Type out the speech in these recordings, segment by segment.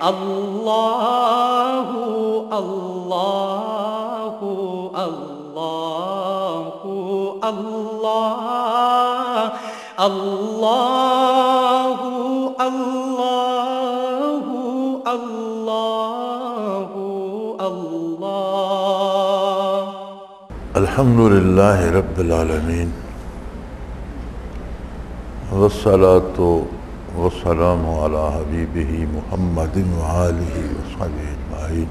اللہ اللہ اللہ اللہ اللہ اللہ اللہ اللہ۔ الحمدللہ رب العالمین والصلاة والسلام علی حبیبہ محمد وآلہ وصحبہ اجمعین۔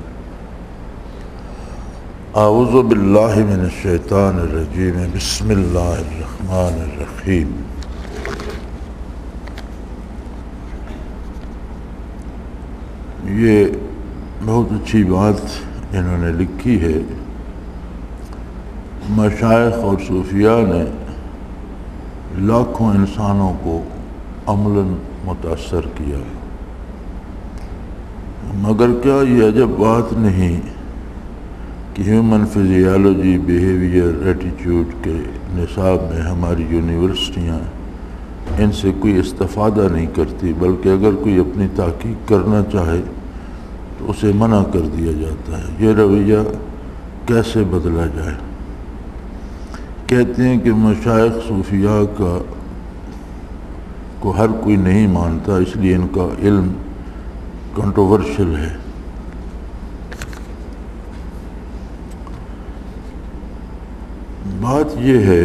اعوذ باللہ من الشیطان الرجیم، بسم اللہ الرحمن الرحیم۔ یہ بہت اچھی بات انہوں نے لکھی ہے۔ مشائخ اور صوفیاء نے لاکھوں انسانوں کو عملاً متاثر کیا، مگر کیا یہ عجب بات نہیں کہ ہیومن فزیالوجی، بیہیویئر، ایٹیٹیوڈ کے نصاب میں ہماری یونیورسٹیاں ان سے کوئی استفادہ نہیں کرتی، بلکہ اگر کوئی اپنی تحقیق کرنا چاہے تو اسے منع کر دیا جاتا ہے۔ یہ رویہ کیسے بدلا جائے؟ کہتے ہیں کہ مشائخ صوفیاء کو ہر کوئی نہیں مانتا، اس لیے ان کا علم کنٹروورشل ہے۔ بات یہ ہے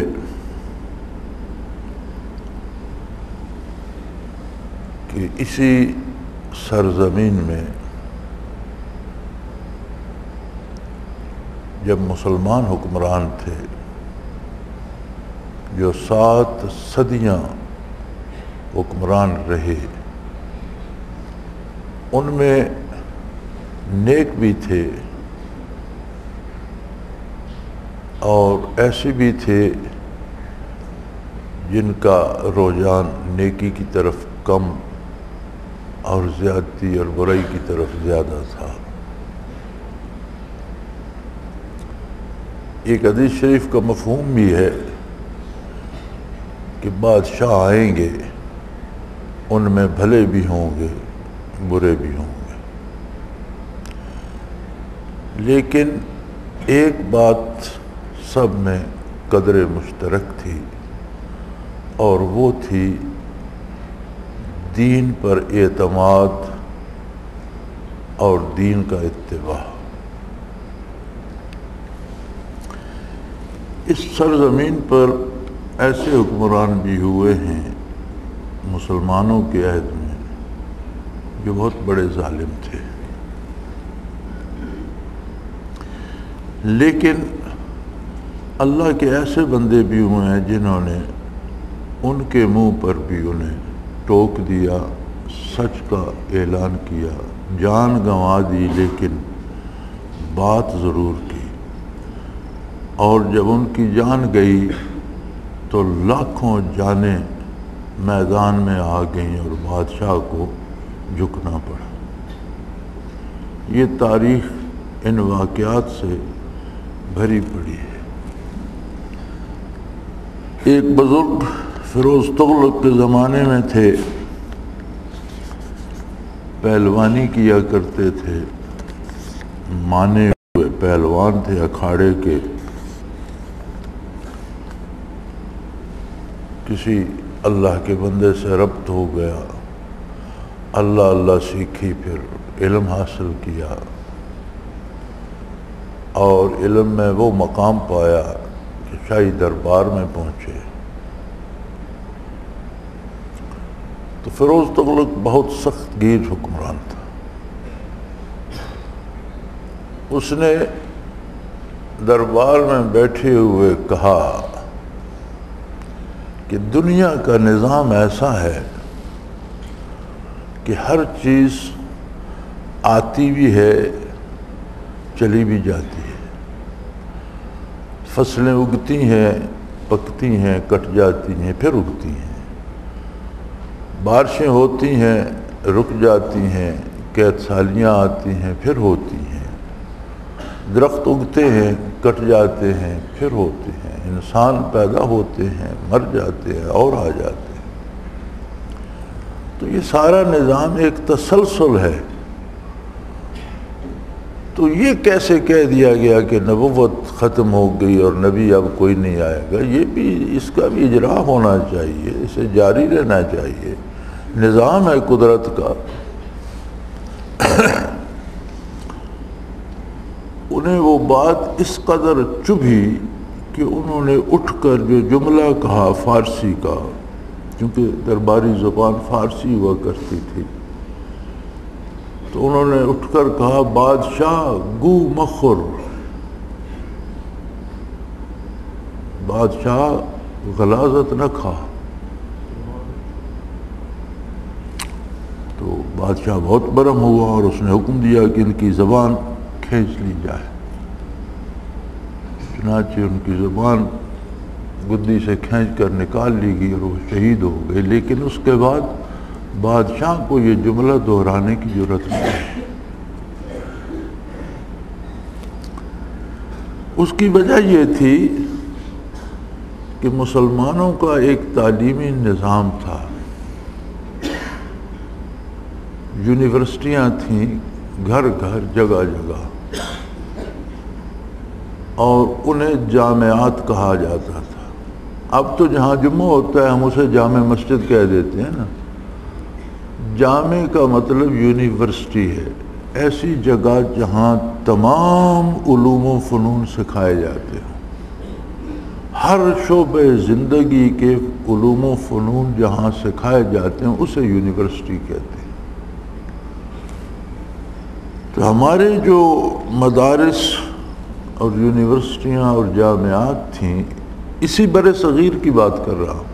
کہ اسی سرزمین میں جب مسلمان حکمران تھے جو 7 صدیاں حکمران رہے، ان میں نیک بھی تھے اور ایسے بھی تھے جن کا رجحان نیکی کی طرف کم اور زیادتی اور برائی کی طرف زیادہ تھا۔ ایک حدیث شریف کا مفہوم بھی ہے کہ بادشاہ آئیں گے، ان میں بھلے بھی ہوں گے، برے بھی ہوں گے، لیکن ایک بات سب میں قدر مشترک تھی، اور وہ تھی دین پر اعتماد اور دین کا اتباع۔ اس سرزمین پر ایسے حکمران بھی ہوئے ہیں مسلمانوں کے عہد میں جو بہت بڑے ظالم تھے، لیکن اللہ کے ایسے بندے بھی ہوئے ہیں جنہوں نے ان کے منہ پر بھی انہیں ٹوک دیا، سچ کا اعلان کیا، جان گنوا دی لیکن بات ضرور کی، اور جب ان کی جان گئی تو لاکھوں جانیں میدان میں آ گئیں اور بادشاہ کو جھکنا پڑا۔ یہ تاریخ ان واقعات سے بھری پڑی ہے۔ ایک بزرگ فیروز تغلق کے زمانے میں تھے، پہلوانی کیا کرتے تھے، مانے ہوئے پہلوان تھے اکھاڑے کے۔ کسی اللہ کے بندے سے ربط ہو گیا، اللہ اللہ سیکھی، پھر علم حاصل کیا اور علم میں وہ مقام پایا کہ شاہی دربار میں پہنچے۔ تو فیروز تغلق بہت سخت گیر حکمران تھا۔ اس نے دربار میں بیٹھے ہوئے کہا کہ دنیا کا نظام ایسا ہے کہ ہر چیز آتی بھی ہے، چلی بھی جاتی ہے، فصلیں اگتی ہیں، پکتی ہیں، کٹ جاتی ہیں، پھر اگتی ہیں، بارشیں ہوتی ہیں، رک جاتی ہیں، قحط سالیاں آتی ہیں، پھر ہوتی ہیں، درخت اگتے ہیں، کٹ جاتے ہیں، پھر ہوتے ہیں، انسان پیدا ہوتے ہیں، مر جاتے ہیں اور آ جاتے ہیں۔ تو یہ سارا نظام ایک تسلسل ہے، تو یہ کیسے کہہ دیا گیا کہ نبوت ختم ہو گئی اور نبی اب کوئی نہیں آئے گا؟ یہ بھی اس کا بھی اجرا ہونا چاہیے، اسے جاری رہنا چاہیے، نظام ہے قدرت کا۔ انہیں وہ بات اس قدر چبھی کہ انہوں نے اٹھ کر جو جملہ کہا فارسی کا، کیونکہ درباری زبان فارسی ہوا کرتی تھی، تو انہوں نے اٹھ کر کہا بادشاہ گو مخور، بادشاہ غلاظت نہ کھا۔ تو بادشاہ بہت برہم ہوا اور اس نے حکم دیا کہ ان کی زبان کھینچ لی جائے۔ چنانچہ ان کی زبان گدی سے کھینچ کر نکال لی گئی اور وہ شہید ہو گئے۔ لیکن اس کے بعد بادشاہ کو یہ جملہ دہرانے کی ضرورت نہیں۔ اس کی وجہ یہ تھی کہ مسلمانوں کا ایک تعلیمی نظام تھا، یونیورسٹیاں تھیں گھر گھر جگہ جگہ، اور انہیں جامعات کہا جاتا تھا۔ اب تو جہاں جمعہ ہوتا ہے ہم اسے جامع مسجد کہہ دیتے ہیں نا۔ جامع کا مطلب یونیورسٹی ہے، ایسی جگہ جہاں تمام علوم و فنون سکھائے جاتے ہیں، ہر شعبہ زندگی کے علوم و فنون جہاں سکھائے جاتے ہیں اسے یونیورسٹی کہتے ہیں۔ تو ہمارے جو مدارس اور یونیورسٹیاں اور جامعات تھیں، اسی بر صغیر کی بات کر رہا ہوں،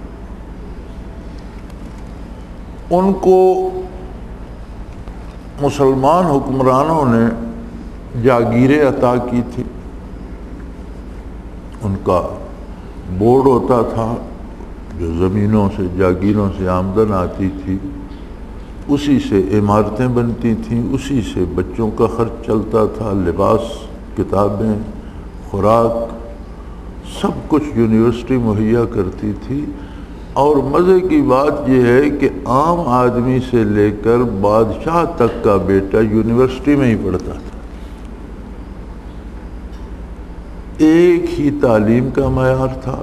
ان کو مسلمان حکمرانوں نے جاگیریں عطا کی تھی۔ ان کا بورڈ ہوتا تھا جو زمینوں سے، جاگیروں سے آمدن آتی تھی، اسی سے عمارتیں بنتی تھیں، اسی سے بچوں کا خرچ چلتا تھا، لباس، کتابیں، خوراک، سب کچھ یونیورسٹی مہیا کرتی تھی۔ اور مزے کی بات یہ ہے کہ عام آدمی سے لے کر بادشاہ تک کا بیٹا یونیورسٹی میں ہی پڑھتا تھا۔ ایک ہی تعلیم کا معیار تھا،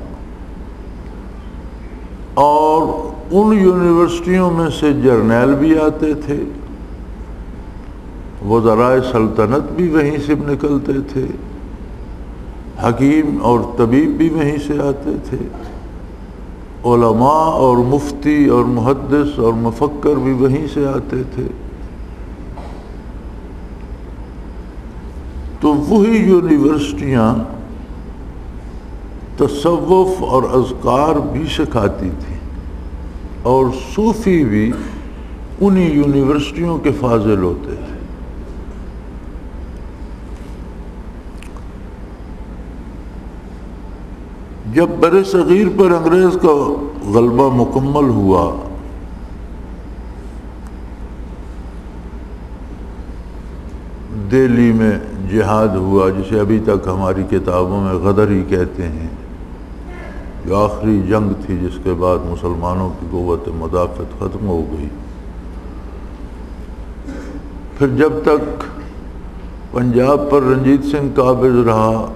اور ان یونیورسٹیوں میں سے جرنیل بھی آتے تھے، وزرائے سلطنت بھی وہیں سے نکلتے تھے، حکیم اور طبیب بھی وہیں سے آتے تھے، علماء اور مفتی اور محدث اور مفکر بھی وہیں سے آتے تھے۔ تو وہی یونیورسٹیاں تصوف اور اذکار بھی سکھاتی تھیں، اور صوفی بھی انہی یونیورسٹیوں کے فاضل ہوتے تھے۔ جب بر صغیر پر انگریز کا غلبہ مکمل ہوا، دہلی میں جہاد ہوا، جسے ابھی تک ہماری کتابوں میں غدر ہی کہتے ہیں، جو آخری جنگ تھی جس کے بعد مسلمانوں کی قوت مدافعت ختم ہو گئی۔ پھر جب تک پنجاب پر رنجیت سنگھ قابض رہا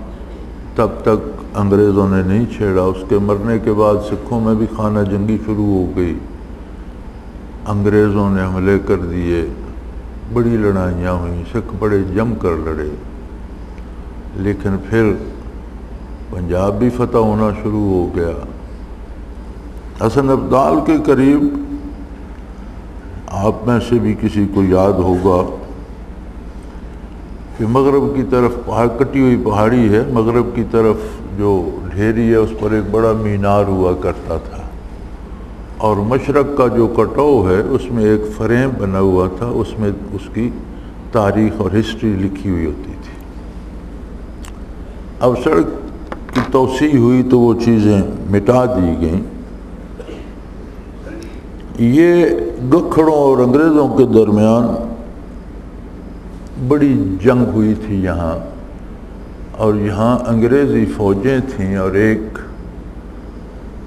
تب تک انگریزوں نے نہیں چھیڑا۔ اس کے مرنے کے بعد سکھوں میں بھی خانہ جنگی شروع ہو گئی، انگریزوں نے حملے کر دیے، بڑی لڑائیاں ہوئیں، سکھ بڑے جم کر لڑے، لیکن پھر پنجاب بھی فتح ہونا شروع ہو گیا۔ حسن ابدال کے قریب آپ میں سے بھی کسی کو یاد ہوگا کہ مغرب کی طرف کٹی ہوئی پہاڑی ہے، مغرب کی طرف جو ڈھیری ہے اس پر ایک بڑا مینار ہوا کرتا تھا، اور مشرق کا جو کٹاؤ ہے اس میں ایک فریم بنا ہوا تھا، اس میں اس کی تاریخ اور ہسٹری لکھی ہوئی ہوتی تھی۔ اب سڑک کی توسیع ہوئی تو وہ چیزیں مٹا دی گئیں۔ یہ گکھڑوں اور انگریزوں کے درمیان بڑی جنگ ہوئی تھی یہاں، اور یہاں انگریزی فوجیں تھیں، اور ایک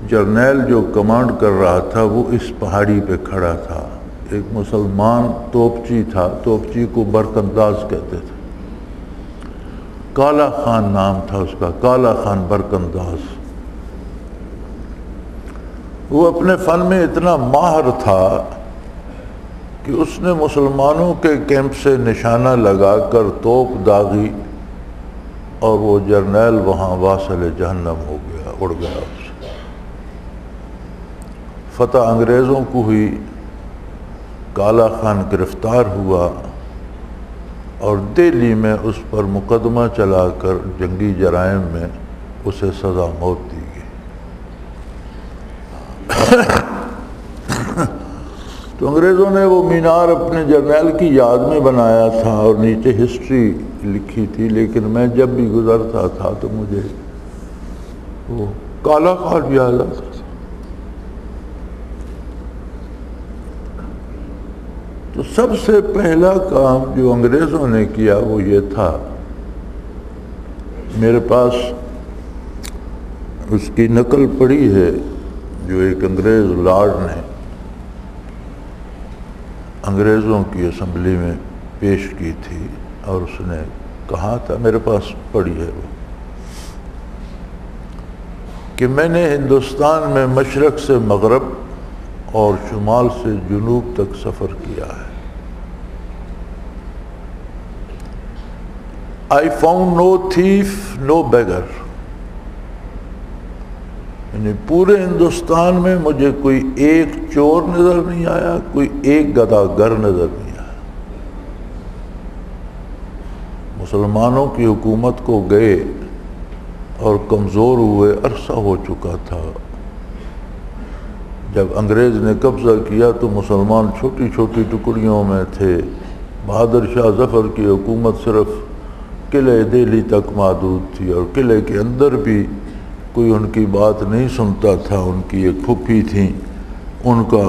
جرنیل جو کمانڈ کر رہا تھا وہ اس پہاڑی پہ کھڑا تھا۔ ایک مسلمان توپچی تھا، توپچی کو برق انداز کہتے تھے، کالا خان نام تھا اس کا، کالا خان برکنداز۔ وہ اپنے فن میں اتنا ماہر تھا کہ اس نے مسلمانوں کے کیمپ سے نشانہ لگا کر توپ داغی اور وہ جرنیل وہاں واصل جہنم ہو گیا، اڑ گیا اس سے۔ فتح انگریزوں کو ہوئی، کالا خان گرفتار ہوا اور دہلی میں اس پر مقدمہ چلا کر جنگی جرائم میں اسے سزا موت دی گئی۔ تو انگریزوں نے وہ مینار اپنے جرنیل کی یاد میں بنایا تھا اور نیچے ہسٹری لکھی تھی، لیکن میں جب بھی گزرتا تھا تو مجھے وہ کالا خان یاد آتا تھا۔ تو سب سے پہلا کام جو انگریزوں نے کیا وہ یہ تھا، میرے پاس اس کی نقل پڑی ہے جو ایک انگریز لارڈ نے انگریزوں کی اسمبلی میں پیش کی تھی، اور اس نے کہا تھا، میرے پاس پڑی ہے وہ، کہ میں نے ہندوستان میں مشرق سے مغرب اور شمال سے جنوب تک سفر کیا ہے۔ I found no thief, no beggar۔ یعنی پورے ہندوستان میں مجھے کوئی ایک چور نظر نہیں آیا، کوئی ایک گداگر نظر نہیں آیا۔ مسلمانوں کی حکومت کو گئے اور کمزور ہوئے عرصہ ہو چکا تھا۔ جب انگریز نے قبضہ کیا تو مسلمان چھوٹی چھوٹی ٹکڑیوں میں تھے۔ بہادر شاہ ظفر کی حکومت صرف قلعہ دہلی تک محدود تھی، اور قلعے کے اندر بھی کوئی ان کی بات نہیں سنتا تھا۔ ان کی ایک پھپھی تھیں، ان کا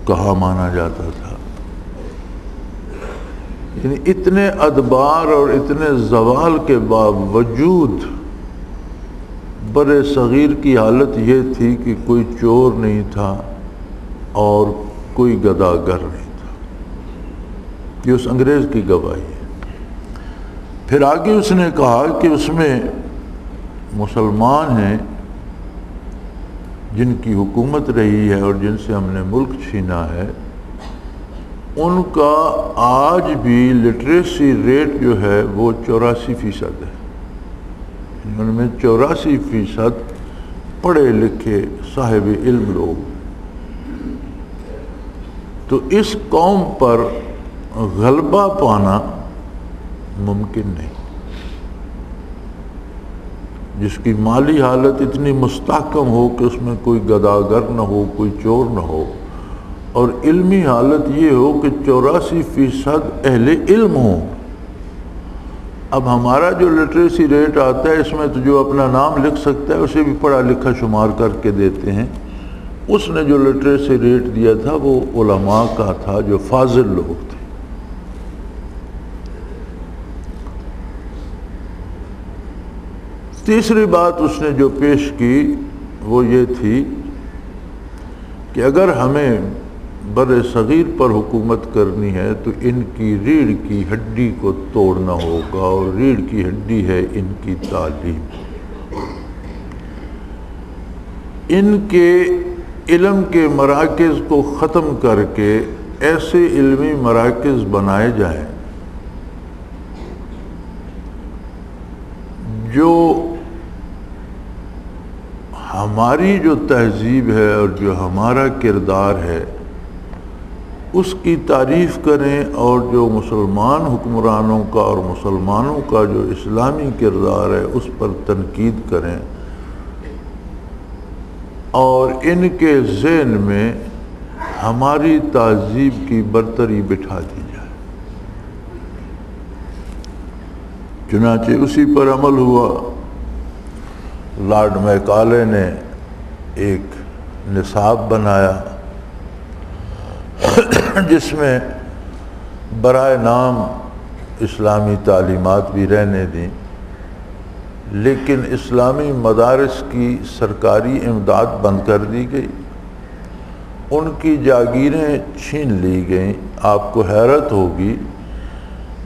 کہا مانا جاتا تھا۔ یعنی اتنے ادبار اور اتنے زوال کے باوجود برِ صغیر کی حالت یہ تھی کہ کوئی چور نہیں تھا اور کوئی گداگر نہیں تھا۔ یہ اس انگریز کی گواہی ہے۔ پھر آگے اس نے کہا کہ اس میں مسلمان ہیں جن کی حکومت رہی ہے اور جن سے ہم نے ملک چھینا ہے، ان کا آج بھی لٹریسی ریٹ جو ہے وہ 84% ہے۔ ان میں 84% پڑھے لکھے صاحب علم لوگ۔ تو اس قوم پر غلبہ پانا ممکن نہیں، جس کی مالی حالت اتنی مستحکم ہو کہ اس میں کوئی گداگر نہ ہو، کوئی چور نہ ہو، اور علمی حالت یہ ہو کہ 84% اہل علم ہوں۔ اب ہمارا جو لٹریسی ریٹ آتا ہے، اس میں تو جو اپنا نام لکھ سکتا ہے اسے بھی پڑھا لکھا شمار کر کے دیتے ہیں۔ اس نے جو لٹریسی ریٹ دیا تھا وہ علماء کا تھا جو فاضل لوگ تھے۔ تیسری بات اس نے جو پیش کی وہ یہ تھی کہ اگر ہمیں بر صغیر پر حکومت کرنی ہے تو ان کی ریڑھ کی ہڈی کو توڑنا ہوگا، اور ریڑھ کی ہڈی ہے ان کی تعلیم۔ ان کے علم کے مراکز کو ختم کر کے ایسے علمی مراکز بنائے جائیں جو ہماری جو تہذیب ہے اور جو ہمارا کردار ہے اس کی تعریف کریں، اور جو مسلمان حکمرانوں کا اور مسلمانوں کا جو اسلامی کردار ہے اس پر تنقید کریں، اور ان کے ذہن میں ہماری تہذیب کی برتری بٹھا دی جائے۔ چنانچہ اسی پر عمل ہوا۔ لارڈ میکالے نے ایک نصاب بنایا جس میں برائے نام اسلامی تعلیمات بھی رہنے دیں، لیکن اسلامی مدارس کی سرکاری امداد بند کر دی گئی، ان کی جاگیریں چھین لی گئیں۔ آپ کو حیرت ہوگی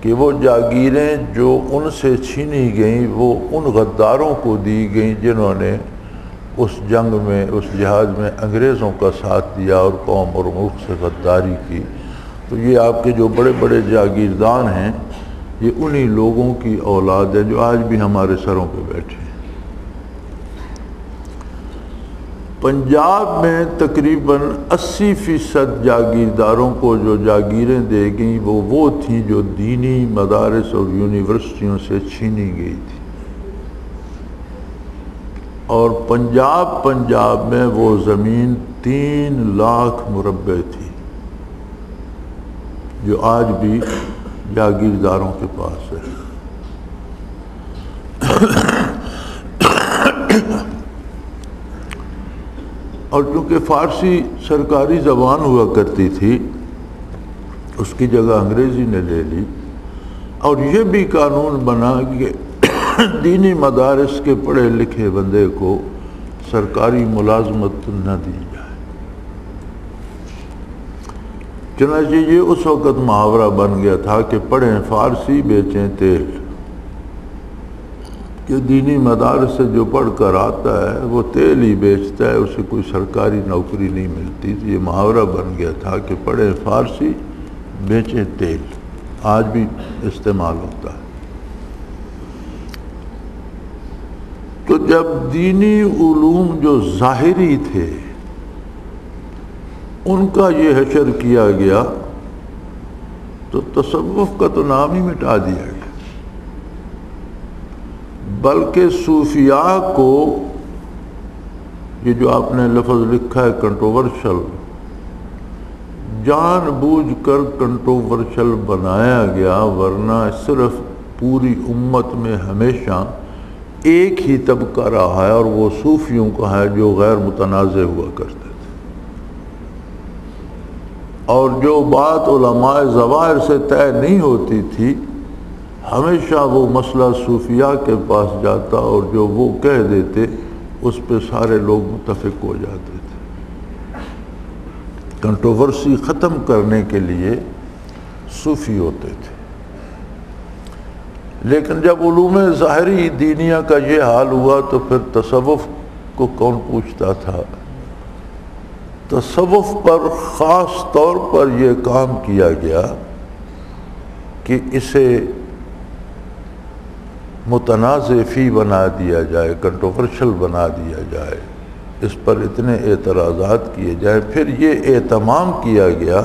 کہ وہ جاگیریں جو ان سے چھینی گئیں وہ ان غداروں کو دی گئیں جنہوں نے اس جنگ میں، اس جہاد میں انگریزوں کا ساتھ دیا اور قوم اور ملک سے غداری کی۔ تو یہ آپ کے جو بڑے بڑے جاگیردان ہیں یہ انہی لوگوں کی اولاد ہے جو آج بھی ہمارے سروں پہ بیٹھے ہیں۔ پنجاب میں تقریباً 80% جاگیرداروں کو جو جاگیریں دے گئیں وہ تھیں جو دینی مدارس اور یونیورسٹیوں سے چھینی گئی تھی، اور پنجاب میں وہ زمین 3 لاکھ مربع تھی جو آج بھی جاگیرداروں کے پاس ہے۔ اور چونکہ فارسی سرکاری زبان ہوا کرتی تھی اس کی جگہ انگریزی نے لے لی، اور یہ بھی قانون بنا کہ دینی مدارس کے پڑھے لکھے بندے کو سرکاری ملازمت نہ دی جائے۔ چنانچہ یہ اس وقت محاورہ بن گیا تھا کہ پڑھیں فارسی بیچیں تیل، کہ دینی مدارس سے جو پڑھ کر آتا ہے وہ تیل ہی بیچتا ہے، اسے کوئی سرکاری نوکری نہیں ملتی۔ تو یہ محاورہ بن گیا تھا کہ پڑھیں فارسی بیچیں تیل، آج بھی استعمال ہوتا ہے۔ تو جب دینی علوم جو ظاہری تھے ان کا یہ حشر کیا گیا تو تصوف کا تو نام ہی مٹا دیا گیا، بلکہ صوفیاء کو یہ جو آپ نے لفظ لکھا ہے کنٹروورشل، جان بوجھ کر کنٹروورشل بنایا گیا، ورنہ صرف پوری امت میں ہمیشہ ایک ہی طبقہ رہا ہے اور وہ صوفیوں کا ہے جو غیر متنازع ہوا کرتے تھے، اور جو بات علماء ظواہر سے طے نہیں ہوتی تھی ہمیشہ وہ مسئلہ صوفیاء کے پاس جاتا، اور جو وہ کہہ دیتے اس پہ سارے لوگ متفق ہو جاتے تھے۔ کنٹروورسی ختم کرنے کے لیے صوفی ہوتے تھے۔ لیکن جب علوم ظاہری دینیہ کا یہ حال ہوا تو پھر تصوف کو کون پوچھتا تھا؟ تصوف پر خاص طور پر یہ کام کیا گیا کہ اسے متنازع فی بنا دیا جائے، کنٹروورشل بنا دیا جائے، اس پر اتنے اعتراضات کیے جائیں، پھر یہ اہتمام کیا گیا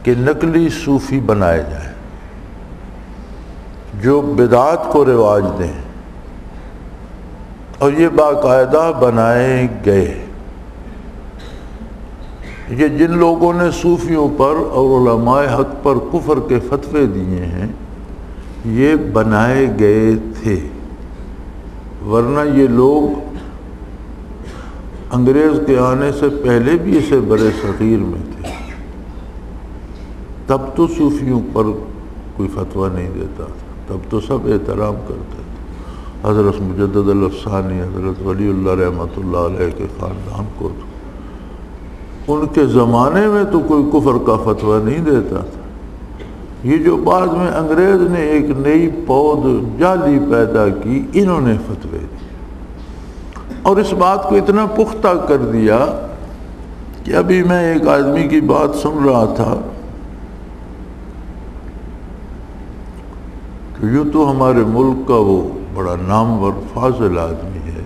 کہ نقلی صوفی بنائے جائیں جو بدعات کو رواج دیں، اور یہ باقاعدہ بنائے گئے۔ یہ جن لوگوں نے صوفیوں پر اور علماء حق پر کفر کے فتوے دیے ہیں یہ بنائے گئے تھے، ورنہ یہ لوگ انگریز کے آنے سے پہلے بھی اسے برے صغیر میں تھے، تب تو صوفیوں پر کوئی فتویٰ نہیں دیتا تھا، تب تو سب احترام کرتے تھے۔ حضرت مجدد الافسانی، حضرت ولی اللہ رحمۃ اللہ علیہ کے خاندان کو تو ان کے زمانے میں تو کوئی کفر کا فتویٰ نہیں دیتا تھا۔ یہ جو بعد میں انگریز نے ایک نئی پود جعلی پیدا کی، انہوں نے فتوے دیے، اور اس بات کو اتنا پختہ کر دیا کہ ابھی میں ایک آدمی کی بات سن رہا تھا کہ یوں تو ہمارے ملک کا وہ بڑا نامور فاضل آدمی ہے،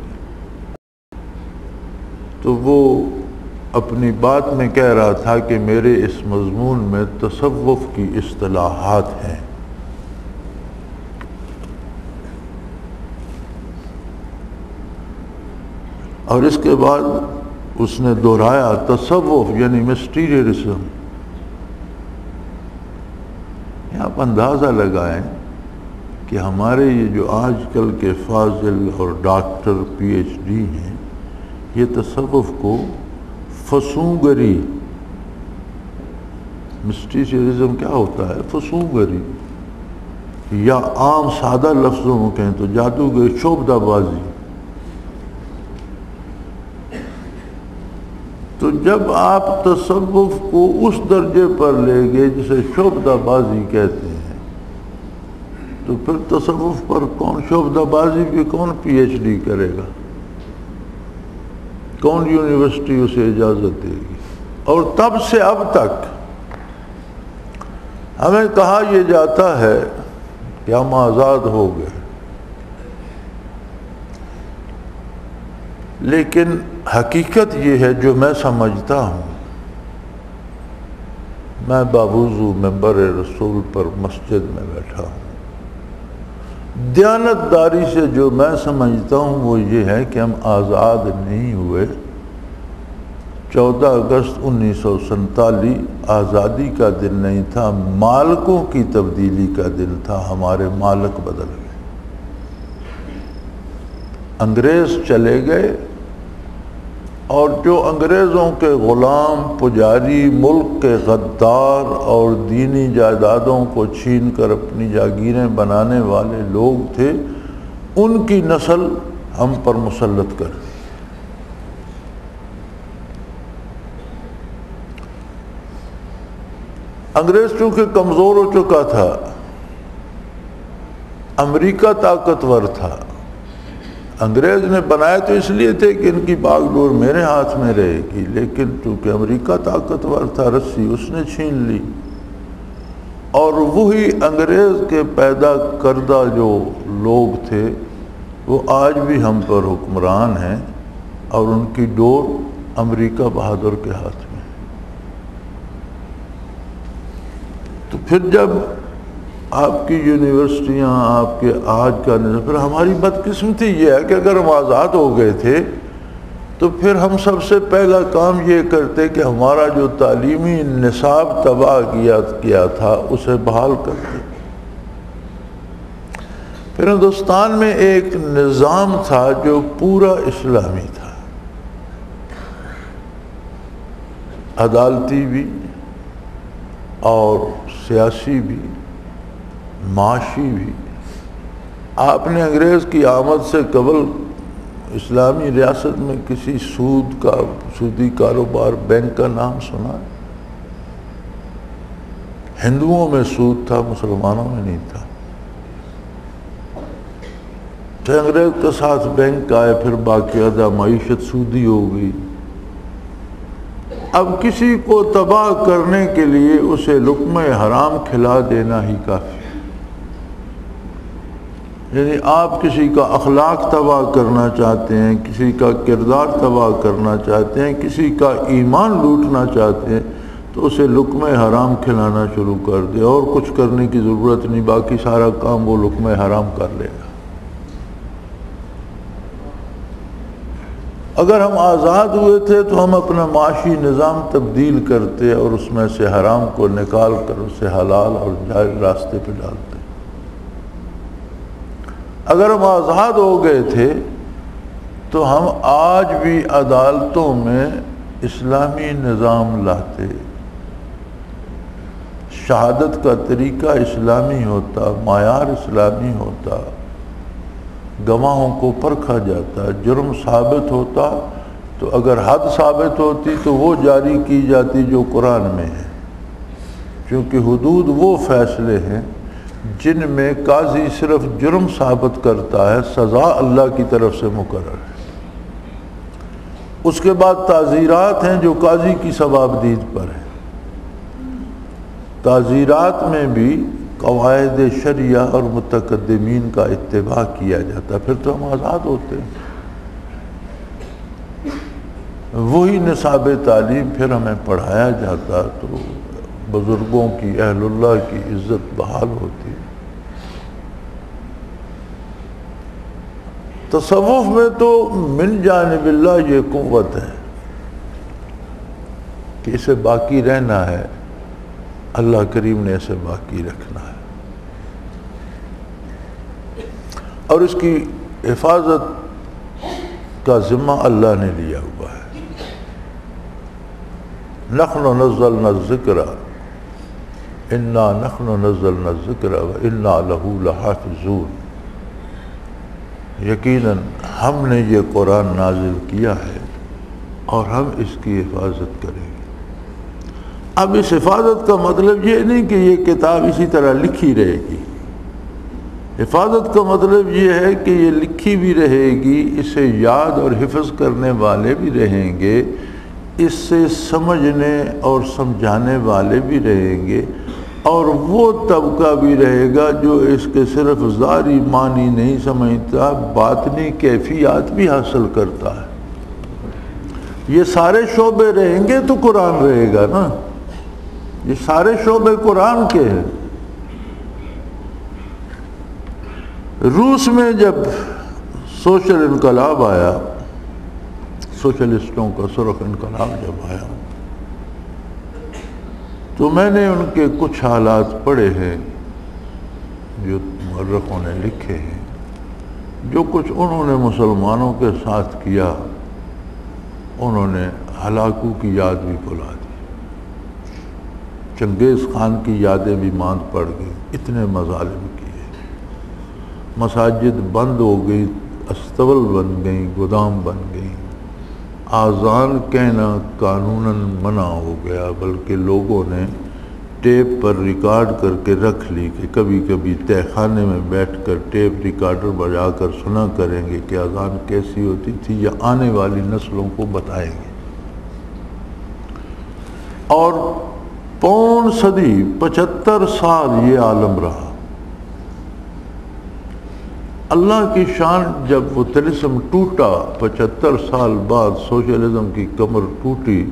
تو وہ اپنی بات میں کہہ رہا تھا کہ میرے اس مضمون میں تصوف کی اصطلاحات ہیں، اور اس کے بعد اس نے دہرایا تصوف یعنی مسٹیریلزم۔ آپ اندازہ لگائیں کہ ہمارے یہ جو آج کل کے فاضل اور ڈاکٹر پی ایچ ڈی ہیں یہ تصوف کو فسونگری، مسٹیریلزم کیا ہوتا ہے؟ فسونگری، یا عام سادہ لفظوں میں کہیں تو جادوگری، شعبدہ بازی۔ تو جب آپ تصوف کو اس درجے پر لے گئے جسے شعبدہ بازی کہتے ہیں، تو پھر تصوف پر کون شعبدہ بازی پہ کون پی ایچ ڈی کرے گا؟ کون یونیورسٹی اسے اجازت دے گی؟ اور تب سے اب تک ہمیں کہا یہ جاتا ہے کہ ہم آزاد ہو گئے، لیکن حقیقت یہ ہے جو میں سمجھتا ہوں، میں باوضو منبر رسول پر مسجد میں بیٹھا ہوں، دیانتداری سے جو میں سمجھتا ہوں وہ یہ ہے کہ ہم آزاد نہیں ہوئے۔ 14 اگست 1947 آزادی کا دن نہیں تھا، مالکوں کی تبدیلی کا دن تھا، ہمارے مالک بدل گئے، انگریز چلے گئے، اور جو انگریزوں کے غلام پجاری، ملک کے غدار اور دینی جائیدادوں کو چھین کر اپنی جاگیریں بنانے والے لوگ تھے، ان کی نسل ہم پر مسلط کر دی۔ انگریز چونکہ کمزور ہو چکا تھا، امریکہ طاقتور تھا، انگریز نے بنائے تو اس لیے تھے کہ ان کی باغ ڈور میرے ہاتھ میں رہے گی، لیکن چونکہ امریکہ طاقتور تھا، رسی اس نے چھین لی، اور وہی انگریز کے پیدا کردہ جو لوگ تھے وہ آج بھی ہم پر حکمران ہیں، اور ان کی ڈور امریکہ بہادر کے ہاتھ میں۔ تو پھر جب آپ کی یونیورسٹیاں، آپ کے آج کا نظام، پھر ہماری بدقسمتی یہ ہے کہ اگر ہم آزاد ہو گئے تھے تو پھر ہم سب سے پہلا کام یہ کرتے کہ ہمارا جو تعلیمی نصاب تباہ کیا تھا اسے بحال کرتے۔ پھر ہندوستان میں ایک نظام تھا جو پورا اسلامی تھا، عدالتی بھی اور سیاسی بھی، معاشی بھی۔ آپ نے انگریز کی آمد سے قبل اسلامی ریاست میں کسی سودی کاروبار بینک کا نام سنا ہے؟ ہندوؤں میں سود تھا، مسلمانوں میں نہیں تھا۔ پھر انگریز کے ساتھ بینک آئے، پھر باقاعدہ معیشت سودی ہو گئی۔ اب کسی کو تباہ کرنے کے لیے اسے لقمہ حرام کھلا دینا ہی کافی ہے۔ یعنی آپ کسی کا اخلاق تباہ کرنا چاہتے ہیں، کسی کا کردار تباہ کرنا چاہتے ہیں، کسی کا ایمان لوٹنا چاہتے ہیں، تو اسے لقمہ حرام کھلانا شروع کر دے، اور کچھ کرنے کی ضرورت نہیں، باقی سارا کام وہ لقمہ حرام کر لے گا۔ اگر ہم آزاد ہوئے تھے تو ہم اپنا معاشی نظام تبدیل کرتے اور اس میں سے حرام کو نکال کر اسے حلال اور جائز راستے پہ ڈالتے۔ اگر ہم آزاد ہو گئے تھے تو ہم آج بھی عدالتوں میں اسلامی نظام لاتے، شہادت کا طریقہ اسلامی ہوتا، معیار اسلامی ہوتا، گواہوں کو پرکھا جاتا، جرم ثابت ہوتا تو اگر حد ثابت ہوتی تو وہ جاری کی جاتی جو قرآن میں ہے، کیونکہ حدود وہ فیصلے ہیں جن میں قاضی صرف جرم ثابت کرتا ہے، سزا اللہ کی طرف سے مقرر ہے۔ اس کے بعد تعزیرات ہیں جو قاضی کی ثوابدید پر ہیں۔ تعزیرات میں بھی قواعد شریعہ اور متقدمین کا اتباع کیا جاتا، پھر تو ہم آزاد ہوتے ہیں۔ وہی نصاب تعلیم پھر ہمیں پڑھایا جاتا تو بزرگوں کی، اہل اللہ کی عزت بحال ہوتی۔ تصوف میں تو من جانب اللہ یہ قوت ہے کہ اسے باقی رہنا ہے، اللہ کریم نے اسے باقی رکھنا ہے، اور اس کی حفاظت کا ذمہ اللہ نے لیا ہوا ہے۔ نحن نزلنا الذکر انا نحن نزلنا الذکر وانا لہ لحافظون، یقیناً ہم نے یہ قرآن نازل کیا ہے اور ہم اس کی حفاظت کریں گے۔ اب اس حفاظت کا مطلب یہ نہیں کہ یہ کتاب اسی طرح لکھی رہے گی، حفاظت کا مطلب یہ ہے کہ یہ لکھی بھی رہے گی، اسے یاد اور حفظ کرنے والے بھی رہیں گے، اس سے سمجھنے اور سمجھانے والے بھی رہیں گے، اور وہ طبقہ بھی رہے گا جو اس کے صرف ظاہری معنی نہیں سمجھتا، باطنی کیفیات بھی حاصل کرتا ہے۔ یہ سارے شعبے رہیں گے تو قرآن رہے گا نا، یہ سارے شعبے قرآن کے ہیں۔ روس میں جب سوشل انقلاب آیا، سوشلسٹوں کا سرخ انقلاب جب آیا، تو میں نے ان کے کچھ حالات پڑھے ہیں جو مورخوں نے لکھے ہیں، جو کچھ انہوں نے مسلمانوں کے ساتھ کیا، انہوں نے ہلاکوں کی یاد بھی بھلا دی، چنگیز خان کی یادیں بھی ماند پڑ گئی، اتنے مظالم کیے، مساجد بند ہو گئی، استبل بن گئیں، گودام بن گئیں، آذان کہنا قانوناً منع ہو گیا، بلکہ لوگوں نے ٹیپ پر ریکارڈ کر کے رکھ لی کہ کبھی کبھی تہہ خانے میں بیٹھ کر ٹیپ ریکارڈر بجا کر سنا کریں گے کہ اذان کیسی ہوتی تھی، یا آنے والی نسلوں کو بتائیں گے۔ اور پون صدی 75 سال یہ عالم رہا۔ اللہ کی شان جب وہ طلسم ٹوٹا، 75 سال بعد سوشلزم کی کمر ٹوٹی،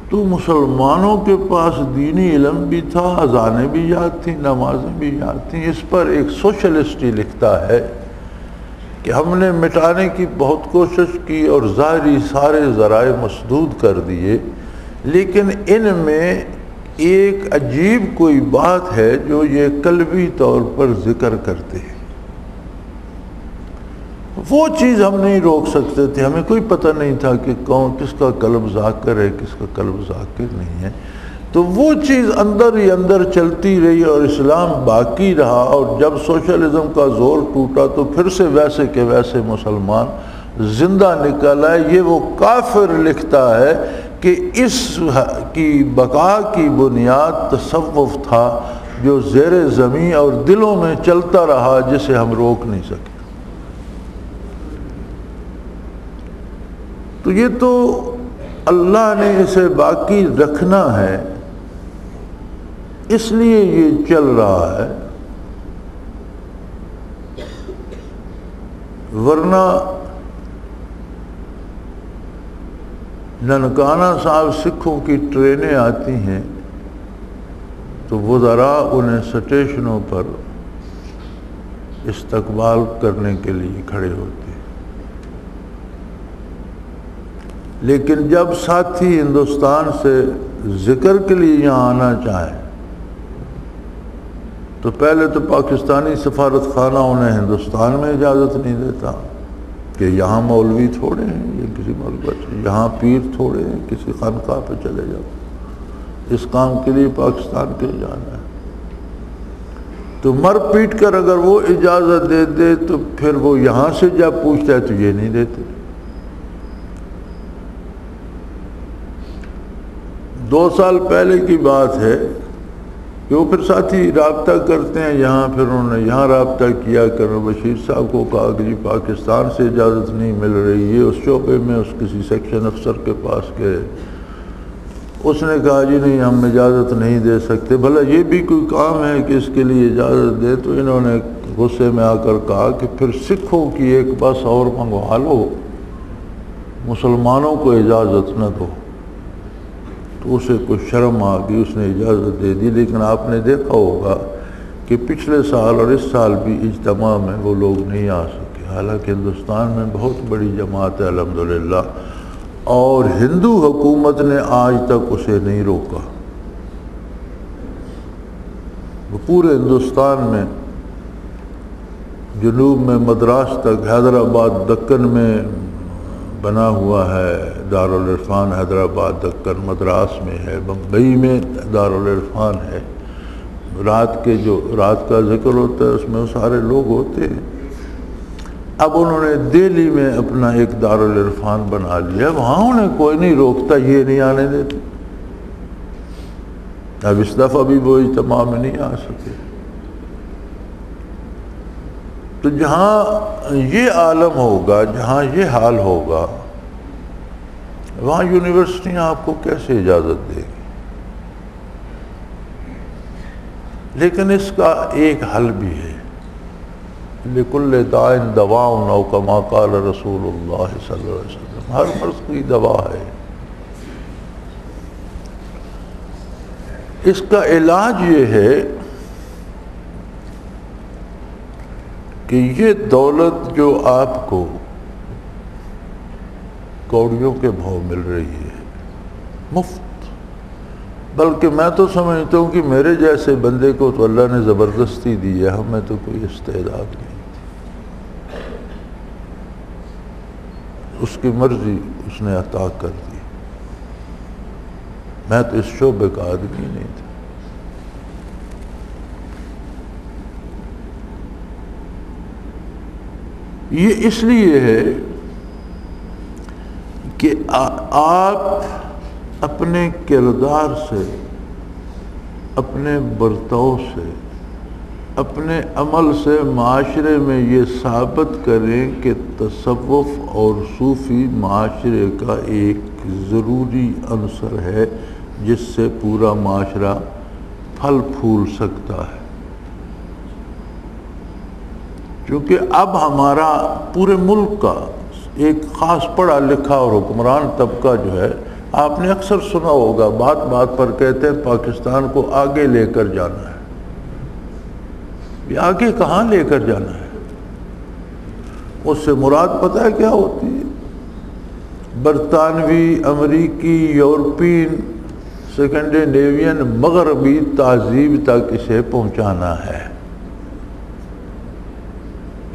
تو مسلمانوں کے پاس دینی علم بھی تھا، اذانیں بھی یاد تھیں، نمازیں بھی یاد تھیں۔ اس پر ایک سوشلسٹ ہی لکھتا ہے کہ ہم نے مٹانے کی بہت کوشش کی اور ظاہری سارے ذرائع مسدود کر دیے، لیکن ان میں ایک عجیب کوئی بات ہے جو یہ قلبی طور پر ذکر کرتے ہیں۔ وہ چیز ہم نہیں روک سکتے تھے، ہمیں کوئی پتہ نہیں تھا کہ کون کس کا قلب ذاکر ہے، کس کا قلب ذاکر نہیں ہے، تو وہ چیز اندر ہی اندر چلتی رہی اور اسلام باقی رہا، اور جب سوشلزم کا زور ٹوٹا تو پھر سے ویسے کے ویسے مسلمان زندہ نکل آئے۔ یہ وہ کافر لکھتا ہے کہ اس کی بقا کی بنیاد تصوف تھا جو زیر زمین اور دلوں میں چلتا رہا، جسے ہم روک نہیں سکے۔ تو یہ تو اللہ نے اسے باقی رکھنا ہے، اس لیے یہ چل رہا ہے، ورنہ ننکانہ صاحب سکھوں کی ٹرینیں آتی ہیں تو وزراء انہیں سٹیشنوں پر استقبال کرنے کے لیے کھڑے ہوتے ہیں، لیکن جب ساتھی ہندوستان سے ذکر کے لیے یہاں آنا چاہیں تو پہلے تو پاکستانی سفارت خانہ انہیں ہندوستان میں اجازت نہیں دیتا کہ یہاں مولوی تھوڑے ہیں، یہ کسی ملک سے، یہاں پیر تھوڑے ہیں، کسی خانقاہ پہ چلے جاؤ، اس کام کے لیے پاکستان کے لیے جانا ہے۔ تو مر پیٹ کر اگر وہ اجازت دے دے تو پھر وہ یہاں سے جب پوچھتا ہے تو یہ نہیں دیتے۔ 2 سال پہلے کی بات ہے کہ وہ پھر ساتھی رابطہ کرتے ہیں یہاں، پھر انہوں نے یہاں رابطہ کیا کر بشیر صاحب کو کہا کہ جی پاکستان سے اجازت نہیں مل رہی ہے، اس شعبے میں اس کسی سیکشن افسر کے پاس گئے، اس نے کہا جی نہیں ہم اجازت نہیں دے سکتے، بھلا یہ بھی کوئی کام ہے کہ اس کے لیے اجازت دے؟ تو انہوں نے غصے میں آ کر کہا کہ پھر سکھوں کی ایک بس اور منگوا لو، مسلمانوں کو اجازت نہ دو۔ تو اسے کوئی شرم آ گئی، اس نے اجازت دے دی، لیکن آپ نے دیکھا ہوگا کہ پچھلے سال اور اس سال بھی اجتماع میں وہ لوگ نہیں آ سکے، حالانکہ ہندوستان میں بہت بڑی جماعت ہے الحمدللہ، اور ہندو حکومت نے آج تک اسے نہیں روکا۔ وہ پورے ہندوستان میں جنوب میں مدراس تک، حیدرآباد دکن میں بنا ہوا ہے دارالعرفان، حیدرآباد دکن مدراس میں ہے، بمبئی میں دارالعرفان ہے، رات کا ذکر ہوتا ہے اس میں وہ سارے لوگ ہوتے ہیں۔ اب انہوں نے دہلی میں اپنا ایک دارالعرفان بنا لیا، وہاں انہیں کوئی نہیں روکتا، یہ نہیں آنے دیتے۔ اب اس دفعہ بھی وہ اجتماع میں نہیں آ سکے۔ تو جہاں یہ عالم ہوگا، جہاں یہ حال ہوگا، وہاں یونیورسٹیاں آپ کو کیسے اجازت دے گی؟ لیکن اس کا ایک حل بھی ہے، لِكُلِّ دَاءٍ دَوَاءٌ أَوْ كَمَا قَالَ رسول اللہ صلی اللہ علیہ وسلم، ہر مرض کی دوا ہے۔ اس کا علاج یہ ہے کہ یہ دولت جو آپ کو کوڑیوں کے بھاؤ مل رہی ہے مفت، بلکہ میں تو سمجھتا ہوں کہ میرے جیسے بندے کو تو اللہ نے زبردستی دی ہے، ہمیں تو کوئی استعداد نہیں تھی، اس کی مرضی اس نے عطا کر دی، میں تو اس شعبے کا آدمی نہیں تھا۔ یہ اس لیے ہے کہ آپ اپنے کردار سے، اپنے برتاؤ سے، اپنے عمل سے معاشرے میں یہ ثابت کریں کہ تصوف اور صوفی معاشرے کا ایک ضروری عنصر ہے جس سے پورا معاشرہ پھل پھول سکتا ہے۔ کیونکہ اب ہمارا پورے ملک کا ایک خاص پڑھا لکھا اور حکمران طبقہ جو ہے، آپ نے اکثر سنا ہوگا، بات بات پر کہتے ہیں پاکستان کو آگے لے کر جانا ہے۔ یہ آگے کہاں لے کر جانا ہے؟ اس سے مراد پتہ ہے کیا ہوتی ہے؟ برطانوی، امریکی، یورپین، سکنڈینیوین، مغربی تہذیب تک اسے پہنچانا ہے۔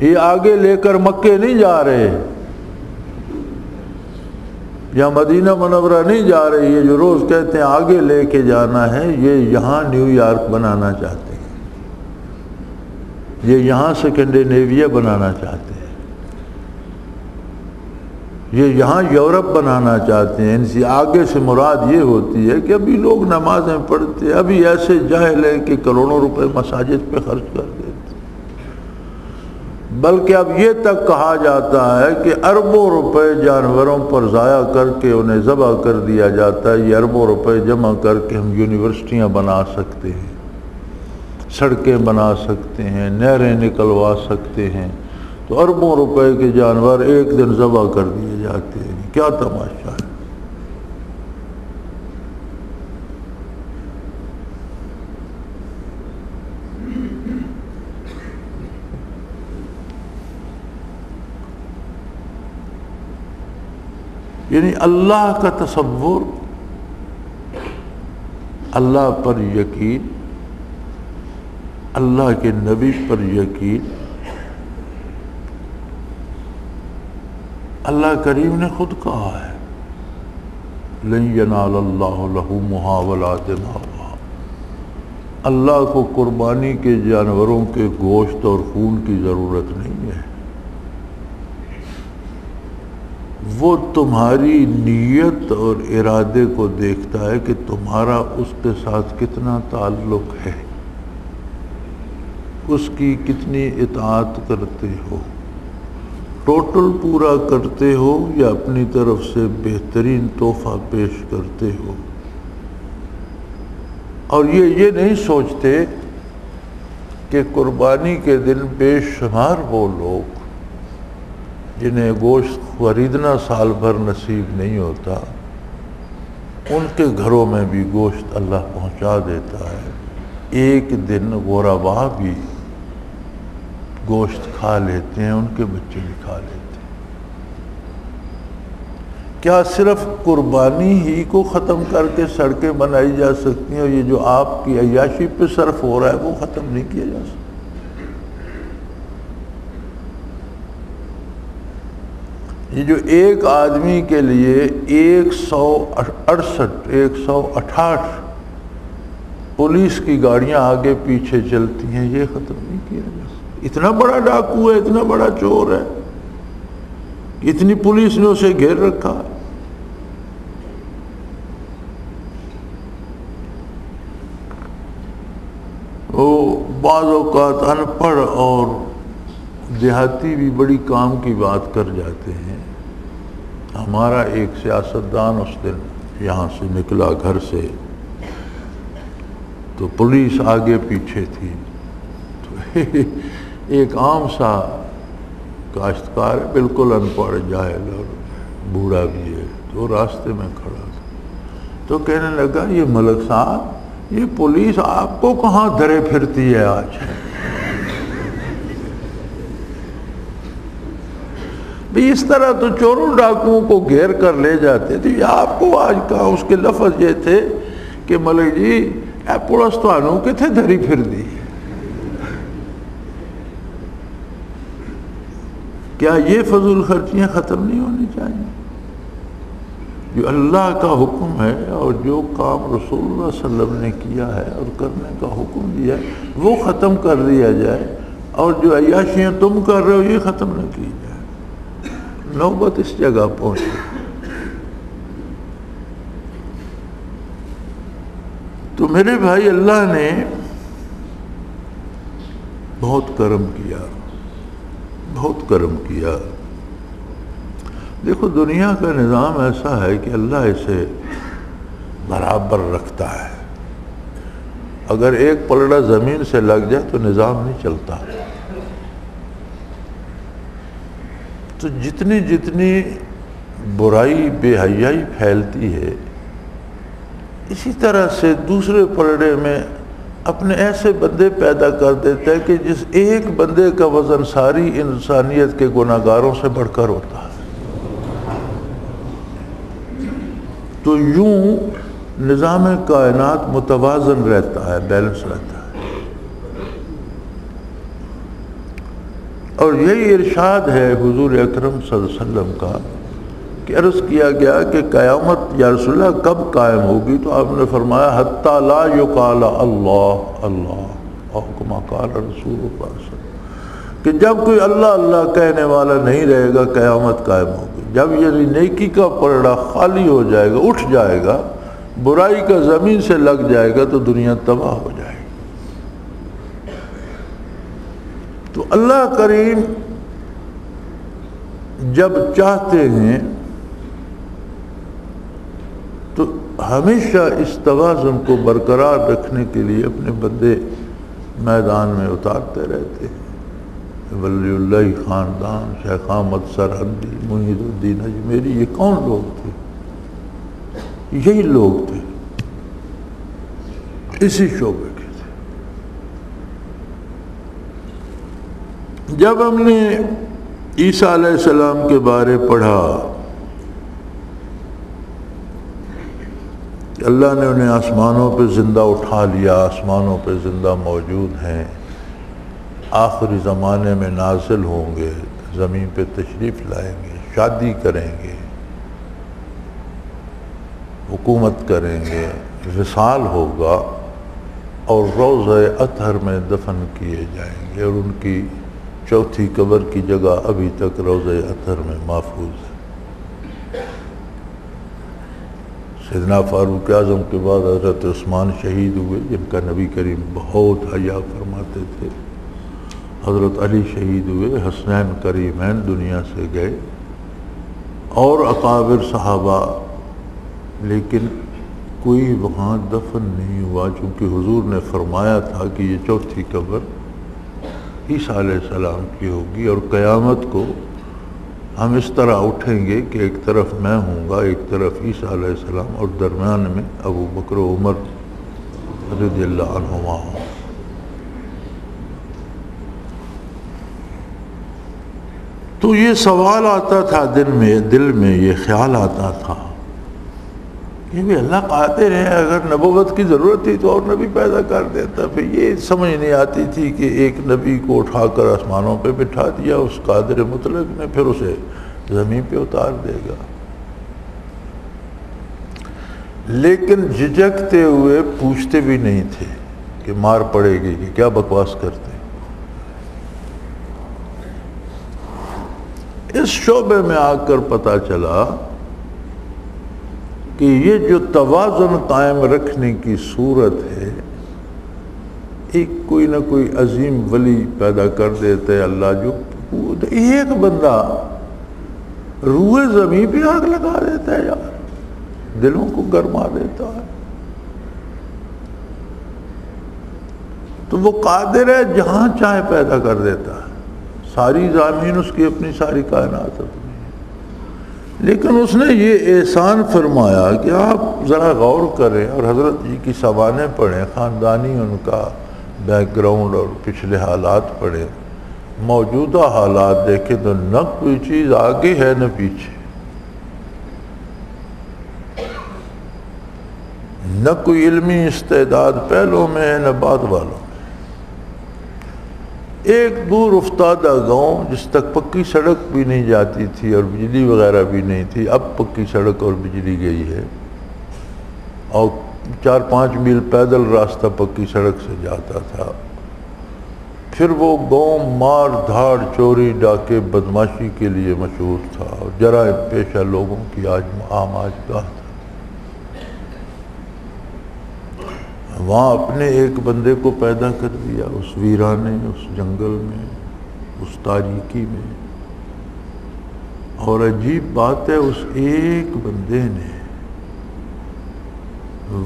یہ آگے لے کر مکے نہیں جا رہے یا مدینہ منورہ نہیں جا رہے، یہ جو روز کہتے ہیں آگے لے کے جانا ہے، یہ یہاں نیو یارک بنانا چاہتے ہیں، یہ یہاں سکنڈینیویا بنانا چاہتے ہیں، یہ یہاں یورپ بنانا چاہتے ہیں۔ ان سے آگے سے مراد یہ ہوتی ہے کہ ابھی لوگ نمازیں پڑھتے، ابھی ایسے جاہل ہیں کہ کروڑوں روپے مساجد پہ خرچ کر دیتے، بلکہ اب یہ تک کہا جاتا ہے کہ اربوں روپے جانوروں پر ضائع کر کے انہیں ذبح کر دیا جاتا ہے، یہ اربوں روپے جمع کر کے ہم یونیورسٹیاں بنا سکتے ہیں، سڑکیں بنا سکتے ہیں، نہریں نکلوا سکتے ہیں، تو اربوں روپے کے جانور ایک دن ذبح کر دیے جاتے ہیں۔ کیا تماشا ہے! یعنی اللہ کا تصور، اللہ پر یقین، اللہ کے نبی پر یقین، اللہ کریم نے خود کہا ہے لَن يَنَالَ اللَّهُ لُحُومُهَا وَلَا دِمَاؤُهَا، اللہ کو قربانی کے جانوروں کے گوشت اور خون کی ضرورت نہیں ہے، وہ تمہاری نیت اور ارادے کو دیکھتا ہے کہ تمہارا اس کے ساتھ کتنا تعلق ہے، اس کی کتنی اطاعت کرتے ہو، ٹوٹل پورا کرتے ہو یا اپنی طرف سے بہترین تحفہ پیش کرتے ہو۔ اور یہ نہیں سوچتے کہ قربانی کے دن بے شمار وہ لوگ جنہیں گوشت خریدنا سال بھر نصیب نہیں ہوتا، ان کے گھروں میں بھی گوشت اللہ پہنچا دیتا ہے، ایک دن غربا بھی گوشت کھا لیتے ہیں، ان کے بچے بھی کھا لیتے ہیں۔ کیا صرف قربانی ہی کو ختم کر کے سڑکیں بنائی جا سکتی ہیں اور یہ جو آپ کی عیاشی پہ صرف ہو رہا ہے وہ ختم نہیں کیا جا سکتا؟ یہ جو ایک آدمی کے لیے 168 پولیس کی گاڑیاں آگے پیچھے چلتی ہیں، یہ ختم نہیں کیا جا سکتا۔ اتنا بڑا ڈاکو ہے، اتنا بڑا چور ہے، اتنی پولیس نے اسے گھیر رکھا ہے۔ وہ بعض اوقات ان پڑھ اور دیہاتی بھی بڑی کام کی بات کر جاتے ہیں. ہمارا ایک سیاستدان اس دن یہاں سے نکلا گھر سے، تو پولیس آگے پیچھے تھی. تو ایک عام سا کاشتکار ہے، بالکل ان پڑھ جاہل اور بوڑھا بھی ہے، تو راستے میں کھڑا تھا. تو کہنے لگا یہ ملک صاحب، یہ پولیس آپ کو کہاں دھرے پھرتی ہے آج؟ بھی اس طرح تو چوروں ڈاکوؤں کو گھیر کر لے جاتے تھے، آپ کو آج کہا. اس کے لفظ یہ تھے کہ ملک جی اے پولیس توانوں کتنے دھری پھر دی. کیا یہ فضول خرچیاں ختم نہیں ہونی چاہیے؟ جو اللہ کا حکم ہے اور جو کام رسول اللہ صلی اللہ علیہ وسلم نے کیا ہے اور کرنے کا حکم دیا ہے وہ ختم کر دیا جائے، اور جو عیاشیاں تم کر رہے ہو یہ ختم نہ کی جائے. نوبت اس جگہ پہنچی. تو میرے بھائی، اللہ نے بہت کرم کیا، بہت کرم کیا. دیکھو دنیا کا نظام ایسا ہے کہ اللہ اسے برابر رکھتا ہے. اگر ایک پلڑا زمین سے لگ جائے تو نظام نہیں چلتا. تو جتنی جتنی برائی بے حیائی پھیلتی ہے، اسی طرح سے دوسرے پلڑے میں اپنے ایسے بندے پیدا کر دیتا ہے کہ جس ایک بندے کا وزن ساری انسانیت کے گناہگاروں سے بڑھ کر ہوتا ہے. تو یوں نظام کائنات متوازن رہتا ہے، بیلنس رہتا ہے. اور یہی ارشاد ہے حضور اکرم صلی اللہ علیہ وسلم کا کہ عرض کیا گیا کہ قیامت یا رسول اللہ کب قائم ہوگی؟ تو آپ نے فرمایا حتی لا یقال اللہ اللہ، اور کما قال رسول اللہ صلی اللہ علیہ وسلم، کہ جب کوئی اللہ اللہ کہنے والا نہیں رہے گا قیامت قائم ہوگی. جب یہ نیکی کا پلڑا خالی ہو جائے گا، اٹھ جائے گا، برائی کا زمین سے لگ جائے گا، تو دنیا تباہ ہو جائے گی. تو اللہ کریم جب چاہتے ہیں تو ہمیشہ اس توازن کو برقرار رکھنے کے لیے اپنے بندے میدان میں اتارتے رہتے ہیں. ولی اللہ خاندان، شیخ احمد سرہندی، محی الدین اجمیری، یہ کون لوگ تھے؟ یہی لوگ تھے، اسی شعبے کے تھے. جب ہم نے عیسیٰ علیہ السلام کے بارے پڑھا، اللہ نے انہیں آسمانوں پہ زندہ اٹھا لیا، آسمانوں پہ زندہ موجود ہیں، آخری زمانے میں نازل ہوں گے، زمین پہ تشریف لائیں گے، شادی کریں گے، حکومت کریں گے، وصال ہوگا، اور روضہ اطہر میں دفن کیے جائیں گے. اور ان کی چوتھی قبر کی جگہ ابھی تک روضہ اطہر میں محفوظ ہے. سیدنا فاروق اعظم کے بعد حضرت عثمان شہید ہوئے، جن کا نبی کریم بہت حیا فرماتے تھے. حضرت علی شہید ہوئے، حسنین کریمین دنیا سے گئے، اور اکابر صحابہ، لیکن کوئی وہاں دفن نہیں ہوا، چونکہ حضور نے فرمایا تھا کہ یہ چوتھی قبر عیسیٰ علیہ السلام کی ہوگی، اور قیامت کو ہم اس طرح اٹھیں گے کہ ایک طرف میں ہوں گا، ایک طرف عیسیٰ علیہ السلام، اور درمیان میں ابو بکر و عمر رضی اللہ عنہما ہوں. تو یہ سوال آتا تھا دل میں یہ خیال آتا تھا کہ بھی اللہ قادر ہے، اگر نبوت کی ضرورت تھی تو اور نبی پیدا کر دیتا. پھر یہ سمجھ نہیں آتی تھی کہ ایک نبی کو اٹھا کر آسمانوں پہ بٹھا دیا اس قادر مطلق نے، پھر اسے زمین پہ اتار دے گا. لیکن جھجکتے ہوئے پوچھتے بھی نہیں تھے کہ مار پڑے گی کہ کیا بکواس کرتے. اس شعبے میں آ کر پتہ چلا کہ یہ جو توازن قائم رکھنے کی صورت ہے، ایک کوئی نہ کوئی عظیم ولی پیدا کر دیتے اللہ، جو ایک بندہ روئے زمین پہ آگ لگا دیتا ہے یار، دلوں کو گرما دیتا ہے. تو وہ قادر ہے جہاں چاہے پیدا کر دیتا ہے، ساری زمین اس کی اپنی، ساری کائنات اپنی ہے. لیکن اس نے یہ احسان فرمایا کہ آپ ذرا غور کریں اور حضرت جی کی سوانح پڑھیں، خاندانی ان کا بیک گراؤنڈ اور پچھلے حالات پڑھیں، موجودہ حالات دیکھیں تو نہ کوئی چیز آگے ہے نہ پیچھے، نہ کوئی علمی استعداد پہلوں میں ہے نہ بعد والوں میں. ایک دور افتادہ گاؤں جس تک پکی سڑک بھی نہیں جاتی تھی اور بجلی وغیرہ بھی نہیں تھی، اب پکی سڑک اور بجلی گئی ہے، اور 4-5 میل پیدل راستہ پکی سڑک سے جاتا تھا. پھر وہ گاؤں مار دھاڑ، چوری ڈاکے، بدماشی کے لیے مشہور تھا اور جرائم پیشہ لوگوں کی عام آجگاہ تھا. وہاں اپنے ایک بندے کو پیدا کر دیا اس ویرانے، اس جنگل میں، اس تاریکی میں. اور عجیب بات ہے، اس ایک بندے نے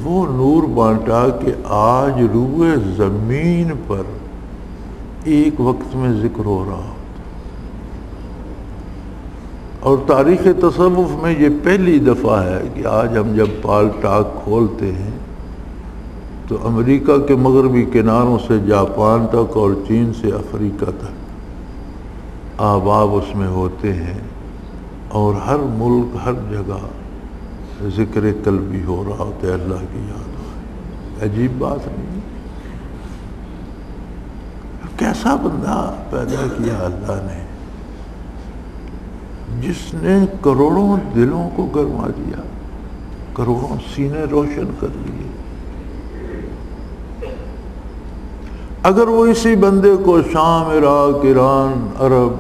وہ نور بانٹا کہ آج روئے زمین پر ایک وقت میں ذکر ہو رہا ہوتا. اور تاریخ تصوف میں یہ پہلی دفعہ ہے کہ آج ہم جب پال ٹاک کھولتے ہیں تو امریکہ کے مغربی کناروں سے جاپان تک اور چین سے افریقہ تک آباب اس میں ہوتے ہیں، اور ہر ملک، ہر جگہ ذکر قلبی ہو رہا ہوتا ہے، اللہ کی یاد ہو. عجیب بات نہیں؟ کیسا بندہ پیدا کیا اللہ نے، جس نے کروڑوں دلوں کو گرما دیا، کروڑوں سینے روشن کر لیے. اگر وہ اسی بندے کو شام، عراق، ایران، عرب،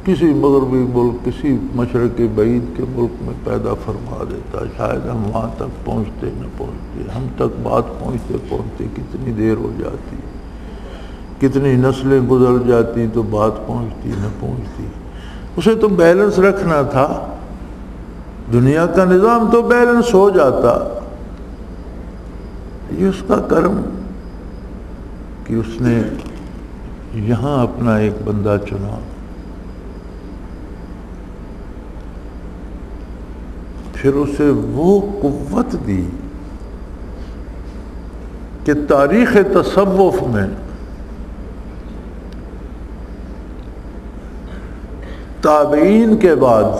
کسی مغربی ملک، کسی مشرق بعید کے ملک میں پیدا فرما دیتا، شاید ہم وہاں تک پہنچتے نہ پہنچتے. ہم تک بات پہنچتے پہنچتے کتنی دیر ہو جاتی، کتنی نسلیں گزر جاتی تو بات پہنچتی نہ پہنچتی. اسے تو بیلنس رکھنا تھا، دنیا کا نظام تو بیلنس ہو جاتا. یہ اس کا کرم کہ اس نے یہاں اپنا ایک بندہ چنا. پھر اسے وہ قوت دی کہ تاریخ تصوف میں تابعین کے بعد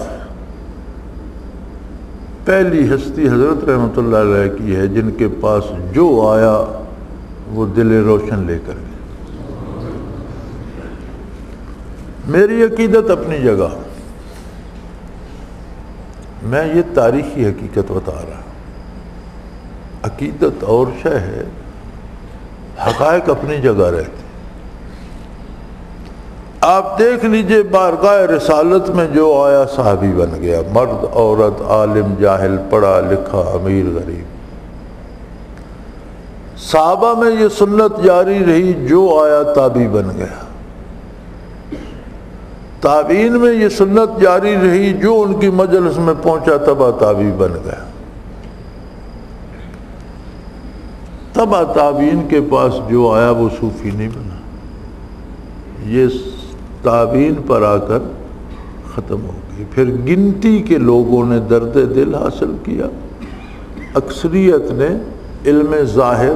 پہلی ہستی حضرت رحمۃ اللہ علیہ کی ہے، جن کے پاس جو آیا وہ دل روشن لے کر گئے. میری عقیدت اپنی جگہ، میں یہ تاریخی حقیقت بتا رہا. عقیدت اور شے ہے، حقائق اپنی جگہ رہتے. آپ دیکھ لیجئے بارگاہ رسالت میں جو آیا صحابی بن گیا، مرد، عورت، عالم، جاہل، پڑھا لکھا، امیر، غریب. صحابہ میں یہ سنت جاری رہی، جو آیا تابعی بن گیا. تابعین میں یہ سنت جاری رہی، جو ان کی مجلس میں پہنچا تبع تابعی بن گیا. تبع تابعین کے پاس جو آیا وہ صوفی نہیں بنا. یہ تابعین پر آ کر ختم ہو گئی. پھر گنتی کے لوگوں نے درد دل حاصل کیا، اکثریت نے علم ظاہر،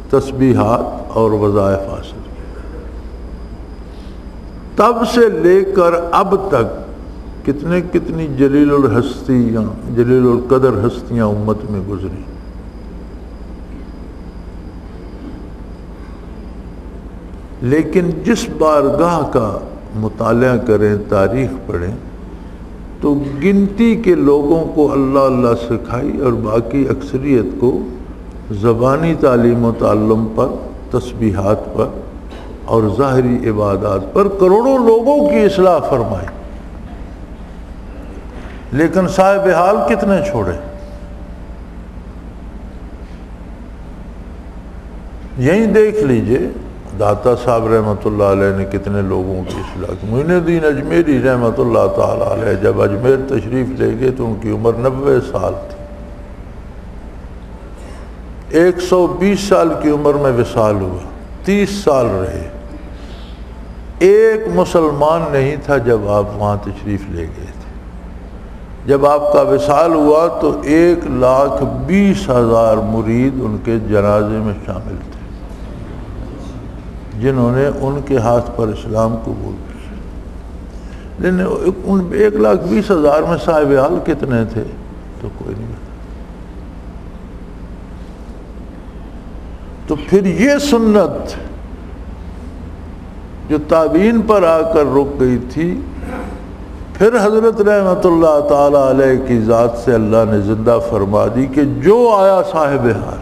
تسبیحات اور وظائف حاصل کیا. تب سے لے کر اب تک کتنی جلیل الہستیاں، جلیل القدر ہستیاں امت میں گزری. لیکن جس بارگاہ کا مطالعہ کریں، تاریخ پڑھیں، تو گنتی کے لوگوں کو اللہ اللہ سکھائی اور باقی اکثریت کو زبانی تعلیم و تعلم پر، تسبیحات پر اور ظاہری عبادات پر کروڑوں لوگوں کی اصلاح فرمائی. لیکن صاحب حال کتنے چھوڑے؟ یہیں دیکھ لیجئے داتا صاحب رحمۃ اللہ علیہ نے کتنے لوگوں کی اصلاح کی۔ معین الدین اجمیری رحمۃ اللہ تعالی علیہ جب اجمیر تشریف لے گئے تو ان کی عمر 90 سال تھی۔ 120 سال کی عمر میں وصال ہوا، 30 سال رہے۔ ایک مسلمان نہیں تھا جب آپ وہاں تشریف لے گئے تھے۔ جب آپ کا وصال ہوا تو 1,20,000 مرید ان کے جنازے میں شامل تھے، جنہوں نے ان کے ہاتھ پر اسلام قبول کیا۔ لیکن 1,20,000 میں صاحب حال کتنے تھے تو کوئی نہیں بتا۔ تو پھر یہ سنت جو تابعین پر آ کر رک گئی تھی، پھر حضرت رحمت اللہ تعالی علیہ کی ذات سے اللہ نے زندہ فرما دی کہ جو آیا صاحب حال۔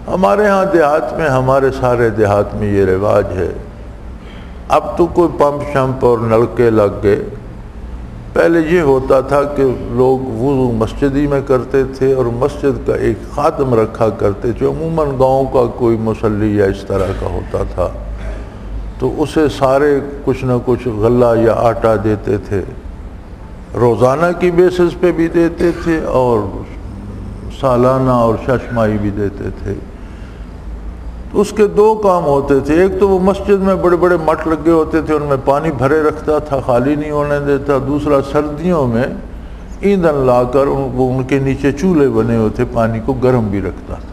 ہمارے ہاں دیہات میں، ہمارے سارے دیہات میں یہ رواج ہے۔ اب تو کوئی پمپ شمپ اور نلکے لگ گئے، پہلے یہ ہوتا تھا کہ لوگ وضو مسجد ہی میں کرتے تھے اور مسجد کا ایک خادم رکھا کرتے تھے۔ عموماً گاؤں کا کوئی مصلی یا اس طرح کا ہوتا تھا تو اسے سارے کچھ نہ کچھ غلہ یا آٹا دیتے تھے، روزانہ کی بیسس پہ بھی دیتے تھے اور سالانہ اور ششماہی بھی دیتے تھے۔ تو اس کے دو کام ہوتے تھے، ایک تو وہ مسجد میں بڑے بڑے مٹ لگے ہوتے تھے، ان میں پانی بھرے رکھتا تھا، خالی نہیں ہونے دیتا۔ دوسرا سردیوں میں ایندھن لا کر وہ ان کے نیچے چولہے بنے ہوتے، پانی کو گرم بھی رکھتا تھا۔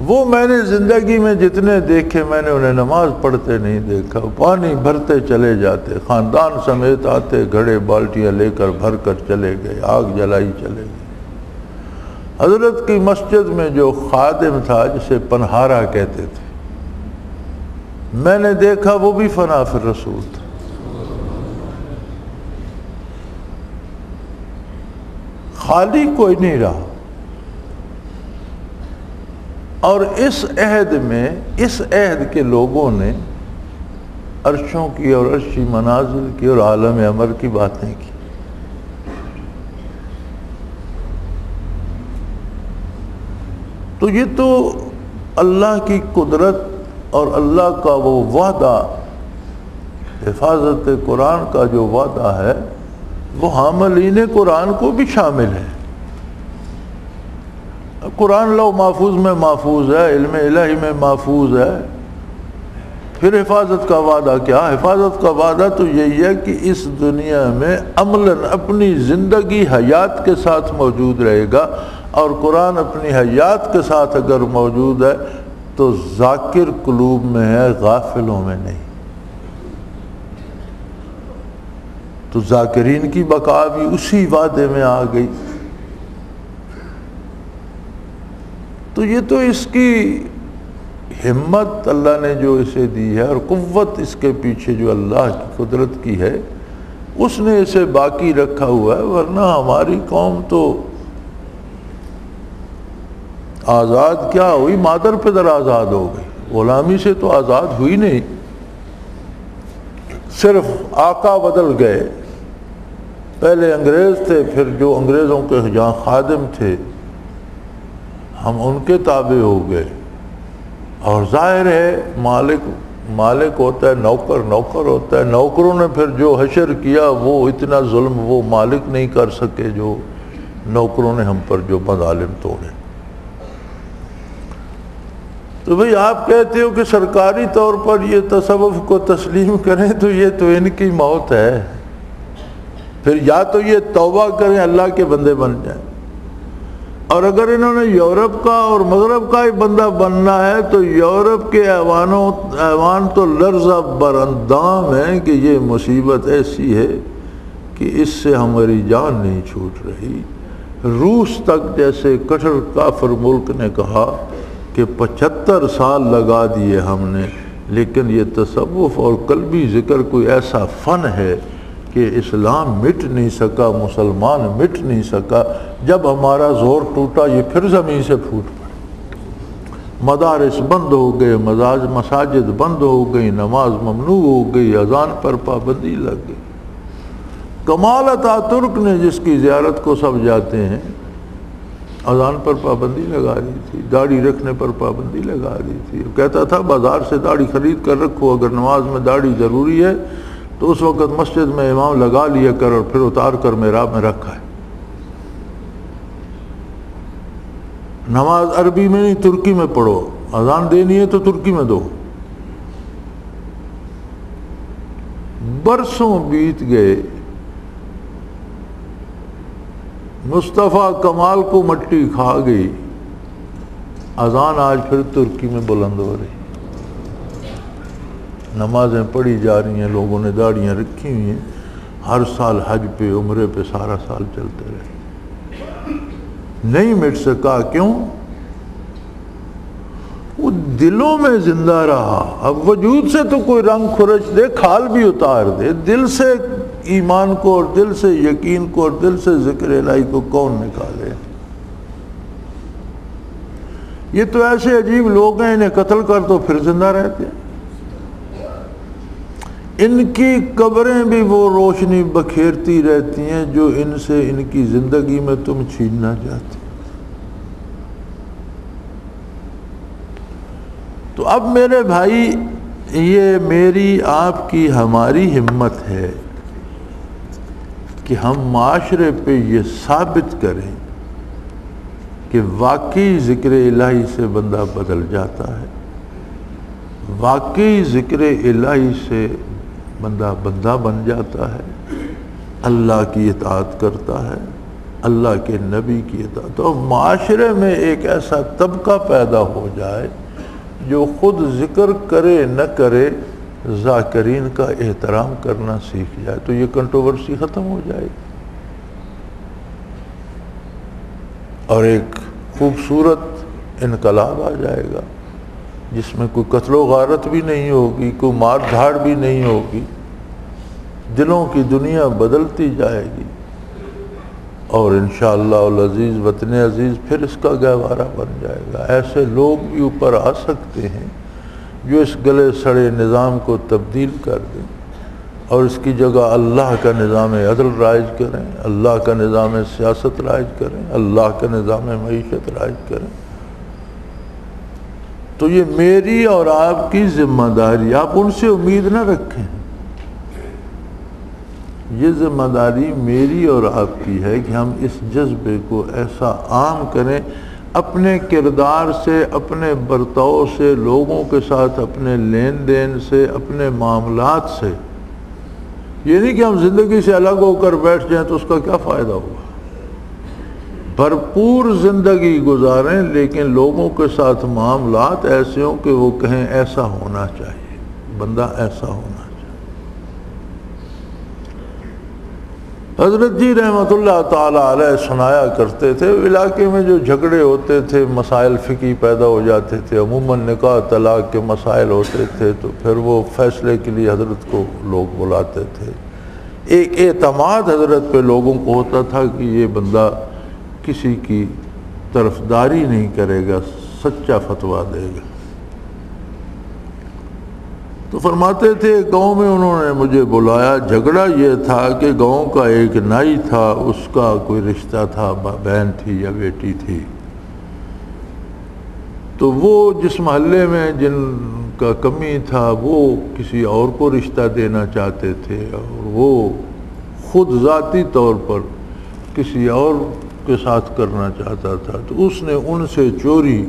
وہ میں نے زندگی میں جتنے دیکھے، میں نے انہیں نماز پڑھتے نہیں دیکھا، پانی بھرتے چلے جاتے، خاندان سمیت آتے، گھڑے بالٹیاں لے کر بھر کر چلے گئے، آگ جلائی چلے گئے۔ حضرت کی مسجد میں جو خادم تھا جسے پنہارا کہتے تھے، میں نے دیکھا وہ بھی فنا فی الرسول تھا۔ خالی کوئی نہیں رہا۔ اور اس عہد میں، اس عہد کے لوگوں نے عرشوں کی اور عرشی منازل کی اور عالم امر کی باتیں کی۔ تو یہ تو اللہ کی قدرت اور اللہ کا وہ وعدہ، حفاظت قرآن کا جو وعدہ ہے وہ حاملین قرآن کو بھی شامل ہے۔ قرآن لوح محفوظ میں محفوظ ہے، علم الہی میں محفوظ ہے۔ پھر حفاظت کا وعدہ کیا؟ حفاظت کا وعدہ تو یہی ہے کہ اس دنیا میں عملاً اپنی زندگی حیات کے ساتھ موجود رہے گا، اور قرآن اپنی حیات کے ساتھ اگر موجود ہے تو ذاکر قلوب میں ہے، غافلوں میں نہیں۔ تو ذاکرین کی بقا بھی اسی وعدے میں آ گئی۔ تو یہ تو اس کی ہمت اللہ نے جو اسے دی ہے اور قوت اس کے پیچھے جو اللہ کی قدرت کی ہے، اس نے اسے باقی رکھا ہوا ہے۔ ورنہ ہماری قوم تو آزاد کیا ہوئی، مادر پدر آزاد ہو گئی، غلامی سے تو آزاد ہوئی نہیں، صرف آقا بدل گئے۔ پہلے انگریز تھے، پھر جو انگریزوں کے جہاں خادم تھے ہم ان کے تابع ہو گئے۔ اور ظاہر ہے مالک ہوتا ہے، نوکر ہوتا ہے۔ نوکروں نے پھر جو حشر کیا وہ اتنا ظلم وہ مالک نہیں کر سکے جو نوکروں نے ہم پر جو مظالم توڑے۔ تو بھئی آپ کہتے ہو کہ سرکاری طور پر یہ تصوف کو تسلیم کریں تو یہ تو ان کی موت ہے۔ پھر یا تو یہ توبہ کریں، اللہ کے بندے بن جائیں، اور اگر انہوں نے یورپ کا اور مغرب کا ہی بندہ بننا ہے تو یورپ کے ایوان تو لرزہ براندام ہیں کہ یہ مصیبت ایسی ہے کہ اس سے ہماری جان نہیں چھوٹ رہی۔ روس تک جیسے کٹر کافر ملک نے کہا کہ 75 سال لگا دیے ہم نے، لیکن یہ تصوف اور قلبی ذکر کوئی ایسا فن ہے کہ اسلام مٹ نہیں سکا، مسلمان مٹ نہیں سکا۔ جب ہمارا زور ٹوٹا یہ پھر زمین سے پھوٹ پڑے، مدارس بند ہو گئے، مساجد بند ہو گئی، نماز ممنوع ہو گئی، اذان پر پابندی لگ گئی۔ کمال اتاترک نے، جس کی زیارت کو سب جاتے ہیں، اذان پر پابندی لگا دی تھی، داڑھی رکھنے پر پابندی لگا دی تھی، کہتا تھا بازار سے داڑھی خرید کر رکھو، اگر نماز میں داڑھی ضروری ہے تو اس وقت مسجد میں امام لگا لیا کر اور پھر اتار کر محراب میں رکھا ہے۔ نماز عربی میں نہیں ترکی میں پڑھو، اذان دینی ہے تو ترکی میں دو۔ برسوں بیت گئے، مصطفیٰ کمال کو مٹی کھا گئی، اذان آج پھر ترکی میں بلند ہو رہی، نمازیں پڑھی جا رہی ہیں، لوگوں نے داڑیاں رکھی ہوئی ہیں، ہر سال حج پہ عمرے پہ سارا سال چلتے رہے، نہیں مٹ سکا۔ کیوں؟ وہ دلوں میں زندہ رہا۔ اب وجود سے تو کوئی رنگ کھرچ دے، کھال بھی اتار دے، دل سے ایمان کو اور دل سے یقین کو اور دل سے ذکر الہی کو کون نکالے؟ یہ تو ایسے عجیب لوگ ہیں، انہیں قتل کر تو پھر زندہ رہتے ہیں، ان کی قبریں بھی وہ روشنی بکھیرتی رہتی ہیں جو ان سے ان کی زندگی میں تم چھیننا چاہتے۔ تو اب میرے بھائی، یہ میری آپ کی ہماری ہمت ہے کہ ہم معاشرے پہ یہ ثابت کریں کہ واقعی ذکر الہی سے بندہ بدل جاتا ہے، واقعی ذکر الہی سے بندہ بن جاتا ہے، اللہ کی اطاعت کرتا ہے، اللہ کے نبی کی اطاعت، تو معاشرے میں ایک ایسا طبقہ پیدا ہو جائے جو خود ذکر کرے نہ کرے ذاکرین کا احترام کرنا سیکھ جائے، تو یہ کنٹروورسی ختم ہو جائے گی اور ایک خوبصورت انقلاب آ جائے گا جس میں کوئی قتل و غارت بھی نہیں ہوگی، کوئی مار دھاڑ بھی نہیں ہوگی، دلوں کی دنیا بدلتی جائے گی اور انشاءاللہ العزیز وطن عزیز پھر اس کا گہوارہ بن جائے گا۔ ایسے لوگ بھی اوپر آ سکتے ہیں جو اس گلے سڑے نظام کو تبدیل کر دیں اور اس کی جگہ اللہ کا نظام عدل رائج کریں، اللہ کا نظام سیاست رائج کریں، اللہ کا نظام معیشت رائج کریں۔ تو یہ میری اور آپ کی ذمہ داری، آپ ان سے امید نہ رکھیں، یہ ذمہ داری میری اور آپ کی ہے کہ ہم اس جذبے کو ایسا عام کریں، اپنے کردار سے، اپنے برتاؤ سے، لوگوں کے ساتھ اپنے لین دین سے، اپنے معاملات سے۔ یہ نہیں کہ ہم زندگی سے الگ ہو کر بیٹھ جائیں تو اس کا کیا فائدہ ہوگا، بھرپور زندگی گزاریں لیکن لوگوں کے ساتھ معاملات ایسے ہوں کہ وہ کہیں ایسا ہونا چاہیے، بندہ ایسا ہونا چاہیے۔ حضرت جی رحمۃ اللہ تعالیٰ علیہ سنایا کرتے تھے، علاقے میں جو جھگڑے ہوتے تھے، مسائل فقہی پیدا ہو جاتے تھے، عموماً نکاح طلاق کے مسائل ہوتے تھے تو پھر وہ فیصلے کے لیے حضرت کو لوگ بلاتے تھے۔ ایک اعتماد حضرت پہ لوگوں کو ہوتا تھا کہ یہ بندہ کسی کی طرفداری نہیں کرے گا، سچا فتویٰ دے گا۔ تو فرماتے تھے گاؤں میں انہوں نے مجھے بلایا، جھگڑا یہ تھا کہ گاؤں کا ایک نائی تھا، اس کا کوئی رشتہ تھا، بہن تھی یا بیٹی تھی، تو وہ جس محلے میں جن کا کمی تھا وہ کسی اور کو رشتہ دینا چاہتے تھے اور وہ خود ذاتی طور پر کسی اور کے ساتھ کرنا چاہتا تھا، تو اس نے ان سے چوری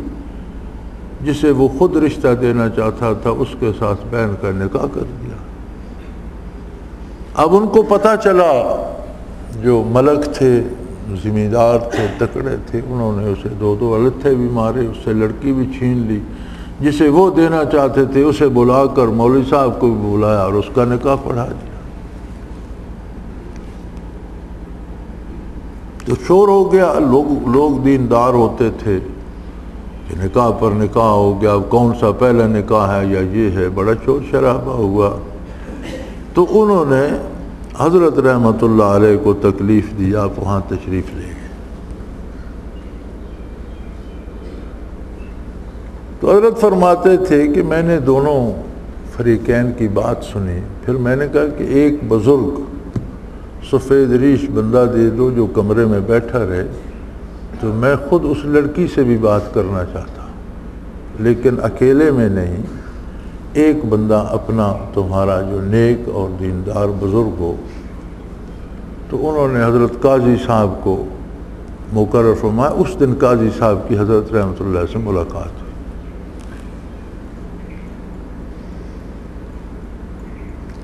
جسے وہ خود رشتہ دینا چاہتا تھا اس کے ساتھ بہن کا نکاح کر دیا۔ اب ان کو پتہ چلا، جو ملک تھے، زمیندار تھے، تکڑے تھے، انہوں نے اسے دو التھے بھی مارے، اس سے لڑکی بھی چھین لی، جسے وہ دینا چاہتے تھے اسے بلا کر مولوی صاحب کو بھی بلایا اور اس کا نکاح پڑھا دیا۔ تو شور ہو گیا، لوگ دیندار ہوتے تھے کہ نکاح پر نکاح ہو گیا، اب کون سا پہلا نکاح ہے یا یہ ہے، بڑا شور شرابہ ہوا۔ تو انہوں نے حضرت رحمۃ اللہ علیہ کو تکلیف دی، آپ وہاں تشریف لے گئے۔ تو حضرت فرماتے تھے کہ میں نے دونوں فریقین کی بات سنی، پھر میں نے کہا کہ ایک بزرگ سفید ریش بندہ دے دو جو کمرے میں بیٹھا رہے تو میں خود اس لڑکی سے بھی بات کرنا چاہتا لیکن اکیلے میں نہیں، ایک بندہ اپنا تمہارا جو نیک اور دیندار بزرگ ہو۔ تو انہوں نے حضرت قاضی صاحب کو مقرر فرمایا۔ اس دن قاضی صاحب کی حضرت رحمۃ اللہ سے ملاقات ہوئی۔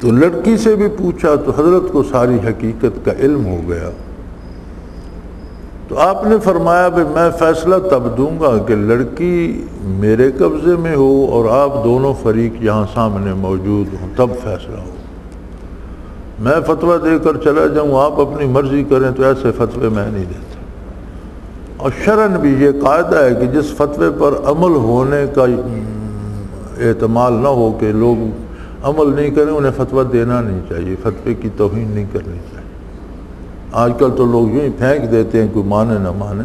تو لڑکی سے بھی پوچھا تو حضرت کو ساری حقیقت کا علم ہو گیا۔ تو آپ نے فرمایا کہ میں فیصلہ تب دوں گا کہ لڑکی میرے قبضے میں ہو اور آپ دونوں فریق یہاں سامنے موجود ہوں، تب فیصلہ ہو۔ میں فتویٰ دے کر چلا جاؤں، آپ اپنی مرضی کریں، تو ایسے فتوے میں نہیں دیتا۔ اور شرعاً بھی یہ قاعدہ ہے کہ جس فتوے پر عمل ہونے کا احتمال نہ ہو کہ لوگ عمل نہیں کریں، انہیں فتویٰ دینا نہیں چاہیے، فتوے کی توہین نہیں کرنی چاہیے۔ آج کل تو لوگ یوں ہی پھینک دیتے ہیں، کوئی مانے نہ مانے۔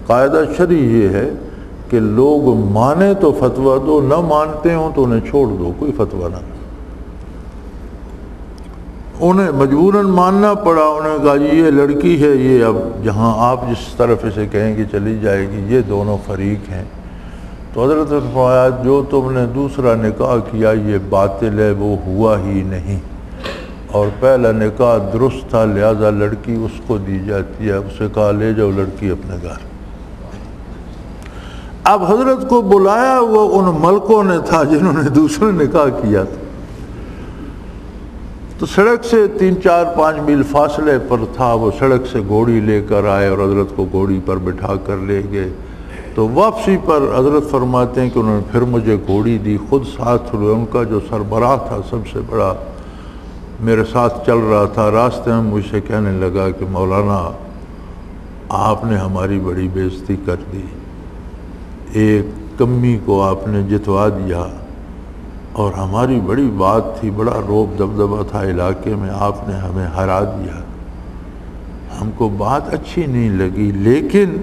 قاعدہ شرعی یہ ہے کہ لوگ مانے تو فتویٰ دو، نہ مانتے ہوں تو انہیں چھوڑ دو، کوئی فتویٰ نہ دو۔ انہیں مجبوراً ماننا پڑا، انہیں کہا جی یہ لڑکی ہے، یہ اب جہاں آپ جس طرف اسے کہیں گے چلی جائے گی، یہ دونوں فریق ہیں۔ تو حضرت نے فرمایا جو تم نے دوسرا نکاح کیا یہ باطل ہے، وہ ہوا ہی نہیں، اور پہلا نکاح درست تھا، لہذا لڑکی اس کو دی جاتی ہے۔ اسے کہا لے جاؤ لڑکی اپنے گھر۔ اب حضرت کو بلایا وہ ان ملکوں نے تھا جنہوں نے دوسرا نکاح کیا تھا، تو سڑک سے 3-4-5 میل فاصلے پر تھا، وہ سڑک سے گھوڑی لے کر آئے اور حضرت کو گھوڑی پر بٹھا کر لے گئے۔ تو واپسی پر حضرت فرماتے ہیں کہ انہوں نے پھر مجھے گھوڑی دی، خود ساتھ ہوئے۔ ان کا جو سربراہ تھا سب سے بڑا میرے ساتھ چل رہا تھا، راستے میں مجھ سے کہنے لگا کہ مولانا آپ نے ہماری بڑی بے عزتی کر دی، ایک کمی کو آپ نے جتوا دیا، اور ہماری بڑی بات تھی، بڑا روب دبدبہ تھا علاقے میں، آپ نے ہمیں ہرا دیا، ہم کو بات اچھی نہیں لگی، لیکن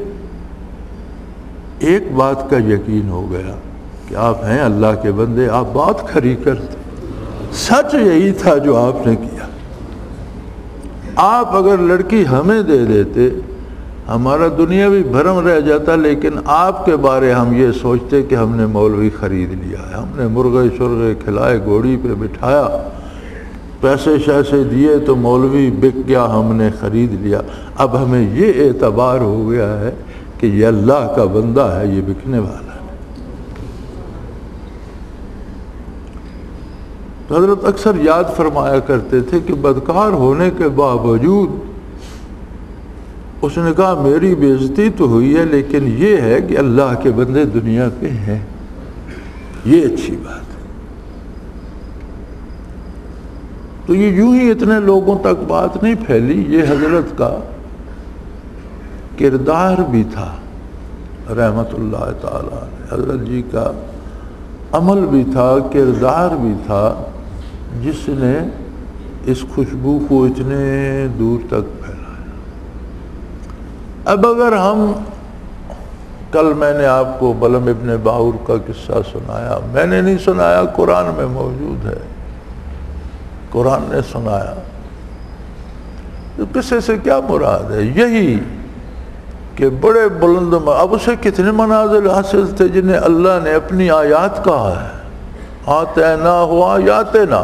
ایک بات کا یقین ہو گیا کہ آپ ہیں اللہ کے بندے، آپ بات کھری کرتے، سچ یہی تھا جو آپ نے کیا۔ آپ اگر لڑکی ہمیں دے دیتے ہمارا دنیاوی بھرم رہ جاتا، لیکن آپ کے بارے ہم یہ سوچتے کہ ہم نے مولوی خرید لیا ہے، ہم نے مرغے شرغے کھلائے، گھوڑی پہ بٹھایا، پیسے شیسے دیے تو مولوی بک گیا، ہم نے خرید لیا۔ اب ہمیں یہ اعتبار ہو گیا ہے کہ یہ اللہ کا بندہ ہے، یہ بکنے والا ہے۔ تو حضرت اکثر یاد فرمایا کرتے تھے کہ بدکار ہونے کے باوجود اس نے کہا میری بے عزتی تو ہوئی ہے، لیکن یہ ہے کہ اللہ کے بندے دنیا پہ ہیں، یہ اچھی بات ہے۔ تو یہ یوں ہی اتنے لوگوں تک بات نہیں پھیلی، یہ حضرت کا کردار بھی تھا رحمت اللہ تعالی، حضرت جی کا عمل بھی تھا، کردار بھی تھا، جس نے اس خوشبو کو اتنے دور تک پھیلایا۔ اب اگر ہم، کل میں نے آپ کو بلم ابن باور کا قصہ سنایا، میں نے نہیں سنایا، قرآن میں موجود ہے، قرآن نے سنایا، تو قصے سے کیا مراد ہے؟ یہی کہ بڑے بلند، اب اسے کتنے منازل حاصل تھے جنہیں اللہ نے اپنی آیات کہا ہے، آتینا ہوا آیاتنا،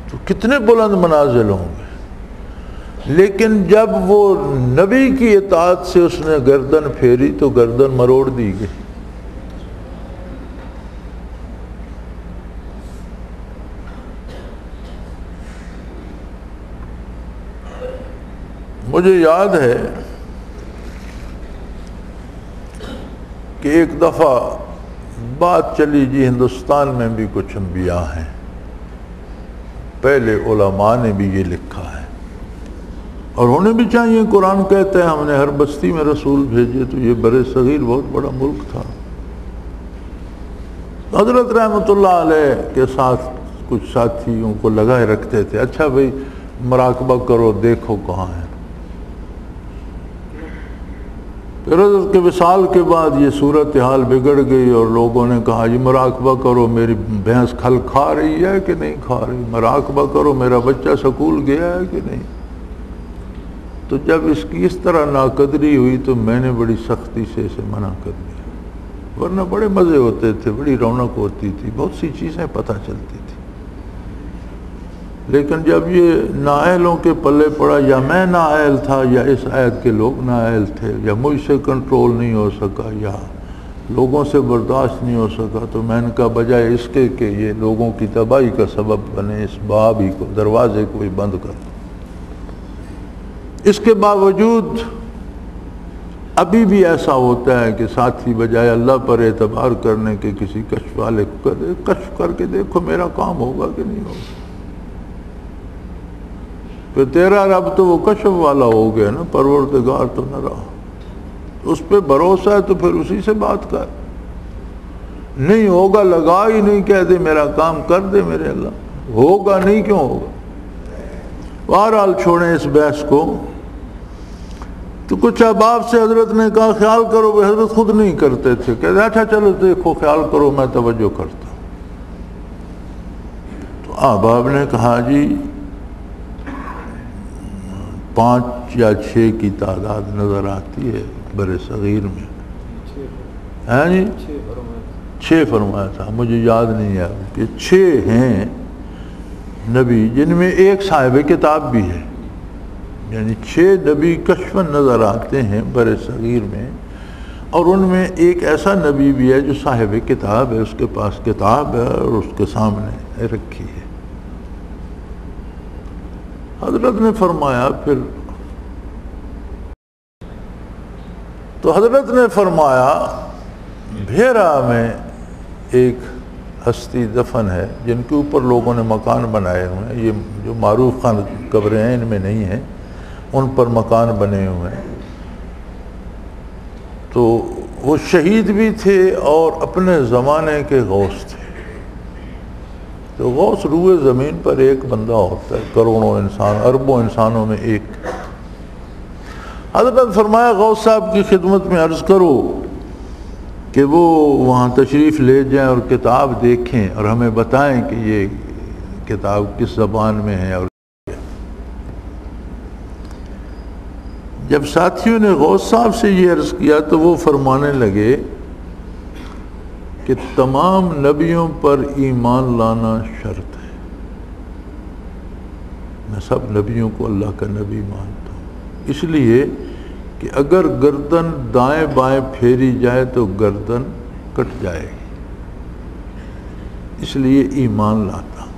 تو کتنے بلند منازل ہوں گے۔ لیکن جب وہ نبی کی اطاعت سے اس نے گردن پھیری تو گردن مروڑ دی گئی۔ مجھے یاد ہے کہ ایک دفعہ بات چلی جی ہندوستان میں بھی کچھ انبیاء ہیں، پہلے علماء نے بھی یہ لکھا ہے، اور ہونے بھی چاہیے، قرآن کہتے ہیں ہم نے ہر بستی میں رسول بھیجے، تو یہ بر صغیر بہت بڑا ملک تھا۔ حضرت رحمۃ اللہ علیہ کے ساتھ کچھ ساتھیوں کو لگائے رکھتے تھے، اچھا بھئی مراقبہ کرو، دیکھو کہاں ہے۔ پھر حضرت کے وصال کے بعد یہ صورتحال بگڑ گئی اور لوگوں نے کہا جی مراقبہ کرو، میری بھینس کھل کھا رہی ہے کہ نہیں کھا رہی، مراقبہ کرو میرا بچہ سکول گیا ہے کہ نہیں۔ تو جب اس کی اس طرح ناقدری ہوئی تو میں نے بڑی سختی سے اسے منع کر دیا، ورنہ بڑے مزے ہوتے تھے، بڑی رونق ہوتی تھی، بہت سی چیزیں پتہ چلتی تھی۔ لیکن جب یہ نااہلوں کے پلے پڑا، یا میں نااہل تھا یا اس عہد کے لوگ نااہل تھے، یا مجھ سے کنٹرول نہیں ہو سکا یا لوگوں سے برداشت نہیں ہو سکا، تو میں نے کہا بجائے اس کے کہ یہ لوگوں کی تباہی کا سبب بنے، اس باب ہی کو، دروازے کو ہی بند کر دو۔ اس کے باوجود ابھی بھی ایسا ہوتا ہے کہ ساتھی بجائے اللہ پر اعتبار کرنے کے کسی کشف والے کو کشف کر کے دیکھو میرا کام ہوگا کہ نہیں ہوگا۔ پھر تیرا رب تو وہ کشف والا ہو گیا نا، پروردگار تو نہ رہا، اس پہ بھروسہ ہے تو پھر اسی سے بات کر، نہیں ہوگا لگا ہی نہیں، کہہ دے میرا کام کر دے میرے اللہ، ہوگا نہیں کیوں ہوگا۔ بہرحال چھوڑیں اس بحث کو۔ تو کچھ احباب سے حضرت نے کہا خیال کرو، وہ حضرت خود نہیں کرتے تھے، کہتے اچھا چلو دیکھو خیال کرو میں توجہ کرتا ہوں۔ تو احباب نے کہا جی 5 یا 6 کی تعداد نظر آتی ہے بر صغیر میں، ہے جی 6 فرمایا تھا، مجھے یاد نہیں ہے کہ 6 ہیں نبی جن میں ایک صاحب کتاب بھی ہے، یعنی 6 نبی کشفاً نظر آتے ہیں بر صغیر میں، اور ان میں ایک ایسا نبی بھی ہے جو صاحب کتاب ہے، اس کے پاس کتاب ہے اور اس کے سامنے رکھی ہے۔ حضرت نے فرمایا پھر، تو حضرت نے فرمایا بھیرا میں ایک ہستی دفن ہے جن کے اوپر لوگوں نے مکان بنائے ہوئے ہیں، یہ جو معروف خان قبریں ہیں ان میں نہیں ہیں، ان پر مکان بنے ہوئے ہیں۔ تو وہ شہید بھی تھے اور اپنے زمانے کے غوث تھے۔ تو غوث روئے زمین پر ایک بندہ ہوتا ہے، کروڑوں انسان، اربوں انسانوں میں ایک۔ حضرت فرمایا غوث صاحب کی خدمت میں عرض کرو کہ وہ وہاں تشریف لے جائیں اور کتاب دیکھیں اور ہمیں بتائیں کہ یہ کتاب کس زبان میں ہے۔ اور جب ساتھیوں نے غوث صاحب سے یہ عرض کیا تو وہ فرمانے لگے کہ تمام نبیوں پر ایمان لانا شرط ہے، میں سب نبیوں کو اللہ کا نبی مانتا ہوں، اس لیے کہ اگر گردن دائیں بائیں پھیری جائے تو گردن کٹ جائے گی، اس لیے ایمان لاتا ہوں۔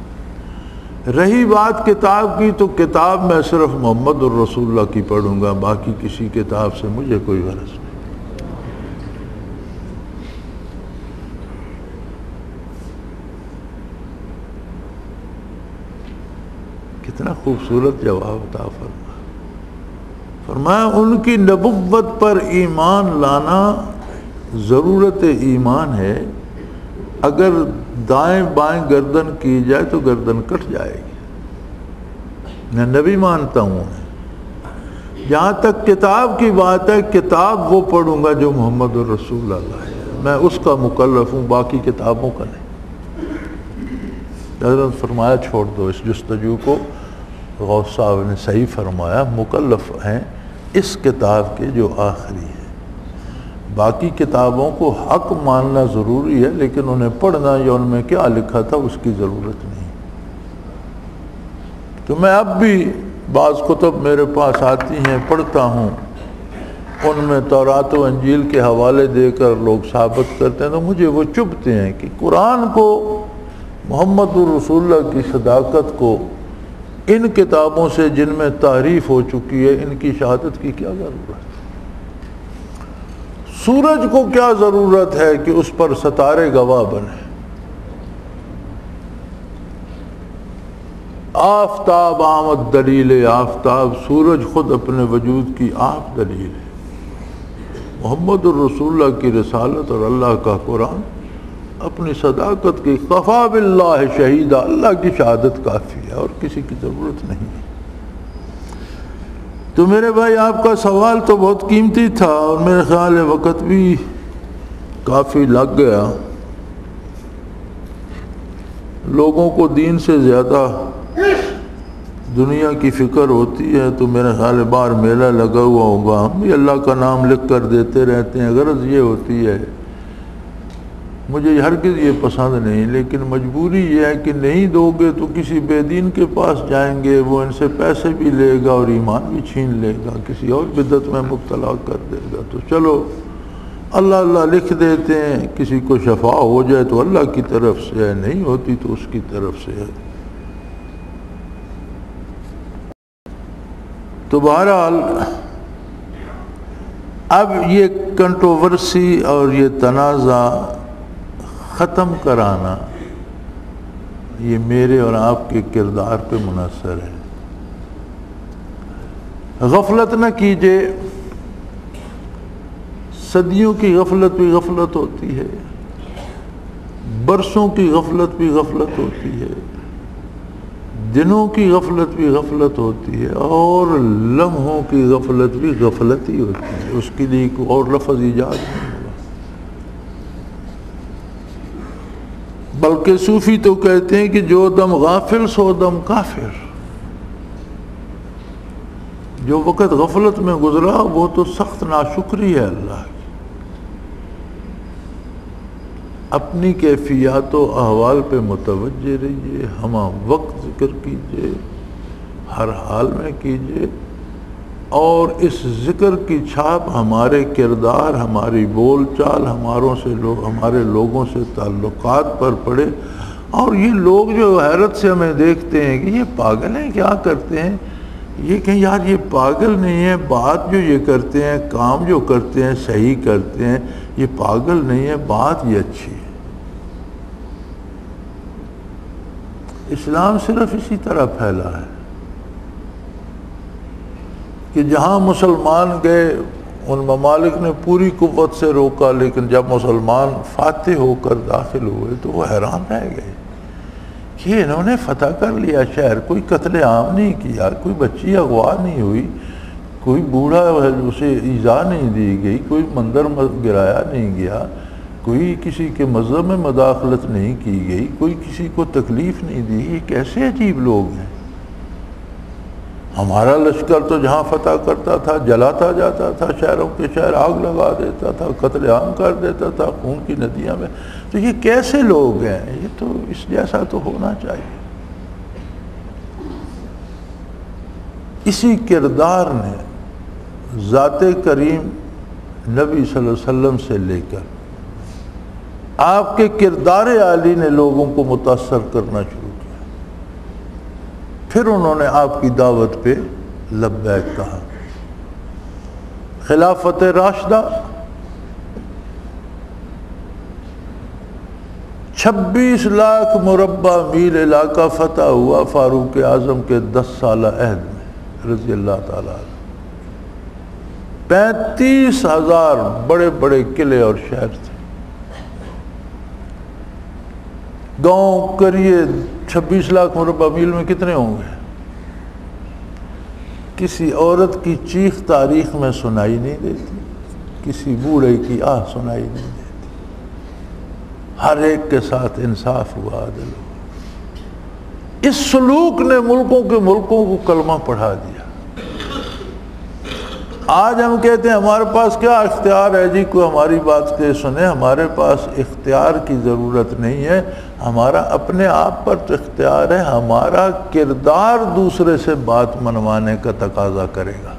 رہی بات کتاب کی تو کتاب میں صرف محمد الرسول اللہ کی پڑھوں گا، باقی کسی کتاب سے مجھے کوئی غرض نہیں۔ کتنا خوبصورت جواب عطا فرمایا ان کی نبوت پر ایمان لانا ضرورت ایمان ہے، اگر دائیں بائیں گردن کی جائے تو گردن کٹ جائے گی، میں نبی مانتا ہوں۔ جہاں تک کتاب کی بات ہے، کتاب وہ پڑھوں گا جو محمد الرسول اللہ ہے، میں اس کا مکلف ہوں، باقی کتابوں کا نہیں۔ حضرت فرمایا چھوڑ دو اس جستجو کو۔ غوث صاحب نے صحیح فرمایا، مکلف ہیں اس کتاب کے جو آخری ہے، باقی کتابوں کو حق ماننا ضروری ہے، لیکن انہیں پڑھنا یا ان میں کیا لکھا تھا اس کی ضرورت نہیں۔ تو میں اب بھی بعض کتب میرے پاس آتی ہیں، پڑھتا ہوں، ان میں تورات و انجیل کے حوالے دے کر لوگ ثابت کرتے ہیں تو مجھے وہ چبھتے ہیں کہ قرآن کو، محمد الرسول اللہ کی صداقت کو ان کتابوں سے جن میں تعریف ہو چکی ہے، ان کی شہادت کی کیا ضرورت ہے؟ سورج کو کیا ضرورت ہے کہ اس پر ستارے گواہ بنے؟ آفتاب آمد دلیل آفتاب، سورج خود اپنے وجود کی آپ دلیل ہے۔ محمد الرسول اللہ کی رسالت اور اللہ کا قرآن اپنی صداقت کی، کفا باللہ شہیدہ، اللہ کی شہادت کافی ہے اور کسی کی ضرورت نہیں ہے۔ تو میرے بھائی آپ کا سوال تو بہت قیمتی تھا اور میرے خیال ہے وقت بھی کافی لگ گیا۔ لوگوں کو دین سے زیادہ دنیا کی فکر ہوتی ہے تو میرے خیال باہر میلہ لگا ہوا ہوگا، ہم بھی اللہ کا نام لکھ کر دیتے رہتے ہیں، غرض یہ ہوتی ہے۔ مجھے ہرگز یہ پسند نہیں، لیکن مجبوری یہ ہے کہ نہیں دو گے تو کسی بے دین کے پاس جائیں گے، وہ ان سے پیسے بھی لے گا اور ایمان بھی چھین لے گا، کسی اور بدعت میں مبتلا کر دے گا۔ تو چلو اللہ اللہ لکھ دیتے ہیں، کسی کو شفا ہو جائے تو اللہ کی طرف سے ہے، نہیں ہوتی تو اس کی طرف سے ہے۔ تو بہرحال اب یہ کنٹروورسی اور یہ تنازع ختم کرانا یہ میرے اور آپ کے کردار پہ منحصر ہے۔ غفلت نہ کیجیے، صدیوں کی غفلت بھی غفلت ہوتی ہے، برسوں کی غفلت بھی غفلت ہوتی ہے، دنوں کی غفلت بھی غفلت ہوتی ہے، اور لمحوں کی غفلت بھی غفلت ہی ہوتی ہے، اس کے لیے کوئی اور لفظ ایجاد نہیں ہوا۔ بلکہ صوفی تو کہتے ہیں کہ جو دم غافل سو دم کافر، جو وقت غفلت میں گزرا وہ تو سخت ناشکری ہے اللہ کی۔ اپنی کیفیات و احوال پہ متوجہ رہیے، ہمہ وقت ذکر کیجیے، ہر حال میں کیجیے، اور اس ذکر کی چھاپ ہمارے کردار، ہماری بول چال، ہمارے لوگوں سے تعلقات پر پڑے۔ اور یہ لوگ جو حیرت سے ہمیں دیکھتے ہیں کہ یہ پاگل ہیں، کیا کرتے ہیں، یہ کہیں یار یہ پاگل نہیں ہے، بات جو یہ کرتے ہیں، کام جو کرتے ہیں صحیح کرتے ہیں، یہ پاگل نہیں ہے، بات یہ اچھی ہے۔ اسلام صرف اسی طرح پھیلا ہے کہ جہاں مسلمان گئے ان ممالک نے پوری قوت سے روکا، لیکن جب مسلمان فاتح ہو کر داخل ہوئے تو وہ حیران رہ گئے کہ انہوں نے فتح کر لیا شہر، کوئی قتل عام نہیں کیا، کوئی بچی اغوا نہیں ہوئی، کوئی بوڑھا اسے ایذا نہیں دی گئی، کوئی مندر گرایا نہیں گیا، کوئی کسی کے مذہب میں مداخلت نہیں کی گئی، کوئی کسی کو تکلیف نہیں دی۔ یہ کیسے عجیب لوگ ہیں۔ ہمارا لشکر تو جہاں فتح کرتا تھا جلاتا جاتا تھا، شہروں کے شہر آگ لگا دیتا تھا، قتل عام کر دیتا تھا خون کی ندیاں میں۔ تو یہ کیسے لوگ ہیں؟ یہ تو اس جیسا تو ہونا چاہیے۔ اسی کردار نے ذات کریم نبی صلی اللہ علیہ وسلم سے لے کر آپ کے کردار عالی نے لوگوں کو متاثر کرنا شروع کیا۔ پھر انہوں نے آپ کی دعوت پہ لبیک کہا۔ خلافت راشدہ 26 لاکھ مربع میل علاقہ فتح ہوا فاروق اعظم کے 10 سالہ عہد میں رضی اللہ تعالیٰ عنہ۔ 35,000 بڑے بڑے قلعے اور شہر تھے، گاؤں کریے 26 لاکھ مربع میل میں کتنے ہوں گے؟ کسی عورت کی چیخ تاریخ میں سنائی نہیں دیتی، کسی بوڑھے کی آہ سنائی نہیں دیتی، ہر ایک کے ساتھ انصاف ہوا، عدل ہوا۔ اس سلوک نے ملکوں کو کلمہ پڑھا دیا۔ آج ہم کہتے ہیں ہمارے پاس کیا اختیار ہے جی، کوئی ہماری بات کے سنے۔ ہمارے پاس اختیار کی ضرورت نہیں ہے، ہمارا اپنے آپ پر تو اختیار ہے، ہمارا کردار دوسرے سے بات منوانے کا تقاضا کرے گا۔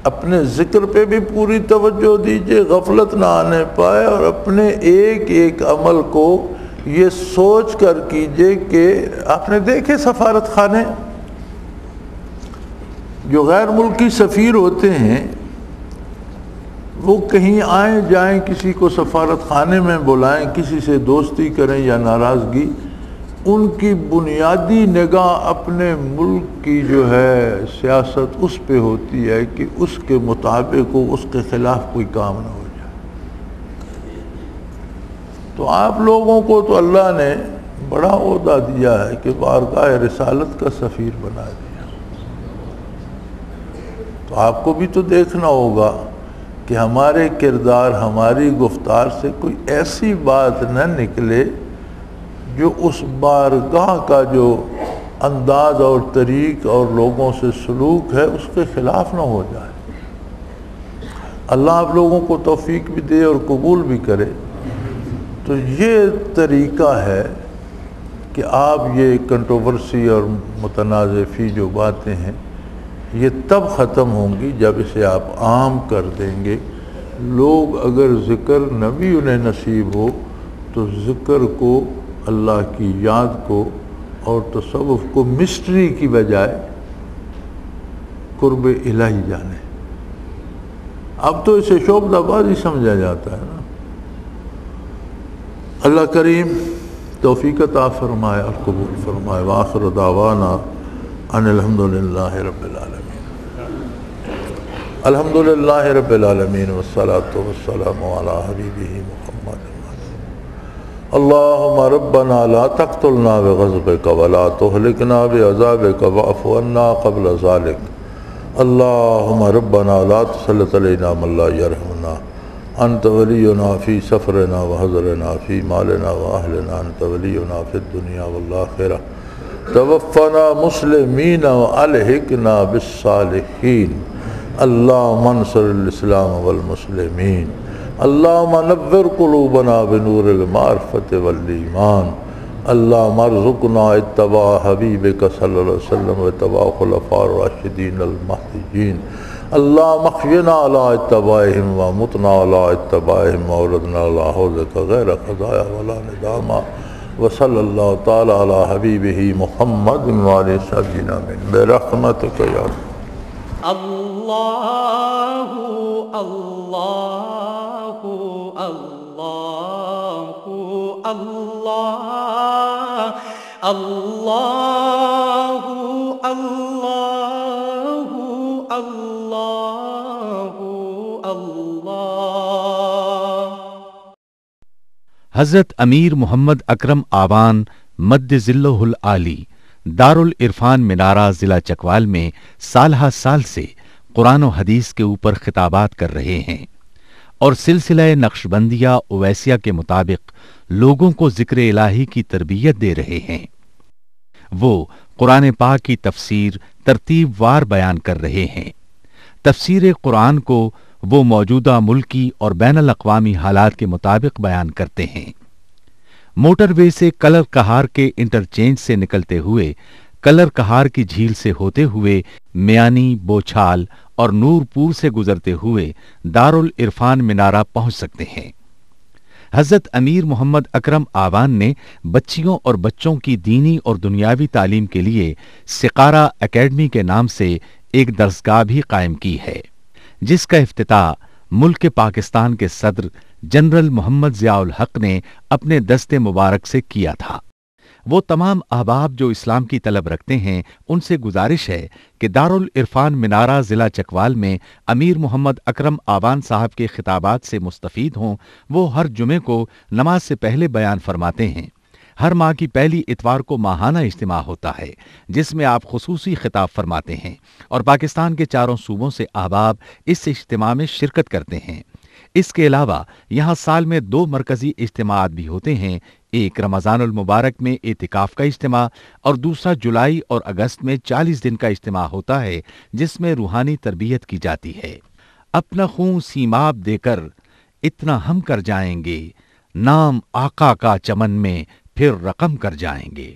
اپنے ذکر پہ بھی پوری توجہ دیجیے، غفلت نہ آنے پائے، اور اپنے ایک ایک عمل کو یہ سوچ کر کیجیے کہ آپ نے دیکھے سفارت خانے، جو غیر ملکی سفیر ہوتے ہیں وہ کہیں آئیں جائیں، کسی کو سفارت خانے میں بلائیں، کسی سے دوستی کریں یا ناراضگی، ان کی بنیادی نگاہ اپنے ملک کی جو ہے سیاست اس پہ ہوتی ہے کہ اس کے مطابق ہو، اس کے خلاف کوئی کام نہ ہو جائے۔ تو آپ لوگوں کو تو اللہ نے بڑا عہدہ دیا ہے کہ بارگاہ رسالت کا سفیر بنا دیا۔ تو آپ کو بھی تو دیکھنا ہوگا کہ ہمارے کردار، ہماری گفتار سے کوئی ایسی بات نہ نکلے جو اس بارگاہ کا جو انداز اور طریق اور لوگوں سے سلوک ہے اس کے خلاف نہ ہو جائے۔ اللہ آپ لوگوں کو توفیق بھی دے اور قبول بھی کرے۔ تو یہ طریقہ ہے کہ آپ یہ کنٹروورسی اور متنازع فی جو باتیں ہیں یہ تب ختم ہوں گی جب اسے آپ عام کر دیں گے۔ لوگ اگر ذکر نہ بھی انہیں نصیب ہو تو ذکر کو، اللہ کی یاد کو اور تصوف کو مسٹری کی بجائے قرب الہی جانے۔ اب تو اسے شعبدہ بازی سمجھا جاتا ہے نا۔ اللہ کریم توفیق عطا فرمائے اور قبول فرمائے۔ وآخر دعوانا ان الحمدللہ رب العالمین۔ الحمدللہ رب العالمین والصلاة والسلام علی حبیبہ محمد۔ اللہم ربنا لا تقتلنا بغضبک ولا تہلکنا بعذابک واعف عنا قبل ذلک۔ اللہم ربنا لا تسلط علینا من لا یرحمنا، انت ولینا فی سفرنا وحضرنا فی مالنا واہلنا، انت ولینا فی الدنیا والآخرہ، توفنا مسلمین والحقنا بالصالحین۔ اللہم انصر الاسلام والمسلمین، اللہم نور قلوبنا بنور المعرفت والایمان، اللہم ارزقنا اتباع حبیبک صلی اللہ علیہ وسلم واتباع خلفاء الراشدین المہدیین، اللہم احینا علی اتباعہم وامتنا علی اتباعہم وولدنا علی حوضک غیر خزایا ولا ندامہ، وصلی اللہ تعالی علی حبیبہ محمد وعلی سبینا من برحمتک یا رب۔ اللہ اللہ اللہ اللہ اللہ اللہ اللہ اللہ۔ حضرت امیر محمد اکرم آوان مد ظلہ العالی دارالعرفان منارہ ضلع چکوال میں سالہ سال سے قرآن و حدیث کے اوپر خطابات کر رہے ہیں اور سلسلہ نقشبندیہ اویسیہ کے مطابق لوگوں کو ذکر الہی کی تربیت دے رہے ہیں۔ وہ قرآن پاک کی تفسیر ترتیب وار بیان کر رہے ہیں۔ تفسیر قرآن کو وہ موجودہ ملکی اور بین الاقوامی حالات کے مطابق بیان کرتے ہیں۔ موٹر وے سے کلر کہار کے انٹرچینج سے نکلتے ہوئے، کلر کہار کی جھیل سے ہوتے ہوئے، میانی، بوچھال اور نورپور سے گزرتے ہوئے دارالعرفان منارہ پہنچ سکتے ہیں۔ حضرت امیر محمد اکرم آوان نے بچیوں اور بچوں کی دینی اور دنیاوی تعلیم کے لیے سقارہ اکیڈمی کے نام سے ایک درسگاہ بھی قائم کی ہے، جس کا افتتاح ملک پاکستان کے صدر جنرل محمد ضیاء الحق نے اپنے دست مبارک سے کیا تھا۔ وہ تمام احباب جو اسلام کی طلب رکھتے ہیں ان سے گزارش ہے کہ دارالعرفان منارہ ضلع چکوال میں امیر محمد اکرم آوان صاحب کے خطابات سے مستفید ہوں۔ وہ ہر جمعے کو نماز سے پہلے بیان فرماتے ہیں۔ ہر ماہ کی پہلی اتوار کو ماہانہ اجتماع ہوتا ہے جس میں آپ خصوصی خطاب فرماتے ہیں اور پاکستان کے چاروں صوبوں سے احباب اس اجتماع میں شرکت کرتے ہیں۔ اس کے علاوہ یہاں سال میں 2 مرکزی اجتماعات بھی ہوتے ہیں، ایک رمضان المبارک میں اعتکاف کا اجتماع اور دوسرا جولائی اور اگست میں 40 دن کا اجتماع ہوتا ہے جس میں روحانی تربیت کی جاتی ہے۔ اپنا خون سیماب دے کر اتنا ہم کر جائیں گے، نام آقا کا چمن میں پھر رقم کر جائیں گے۔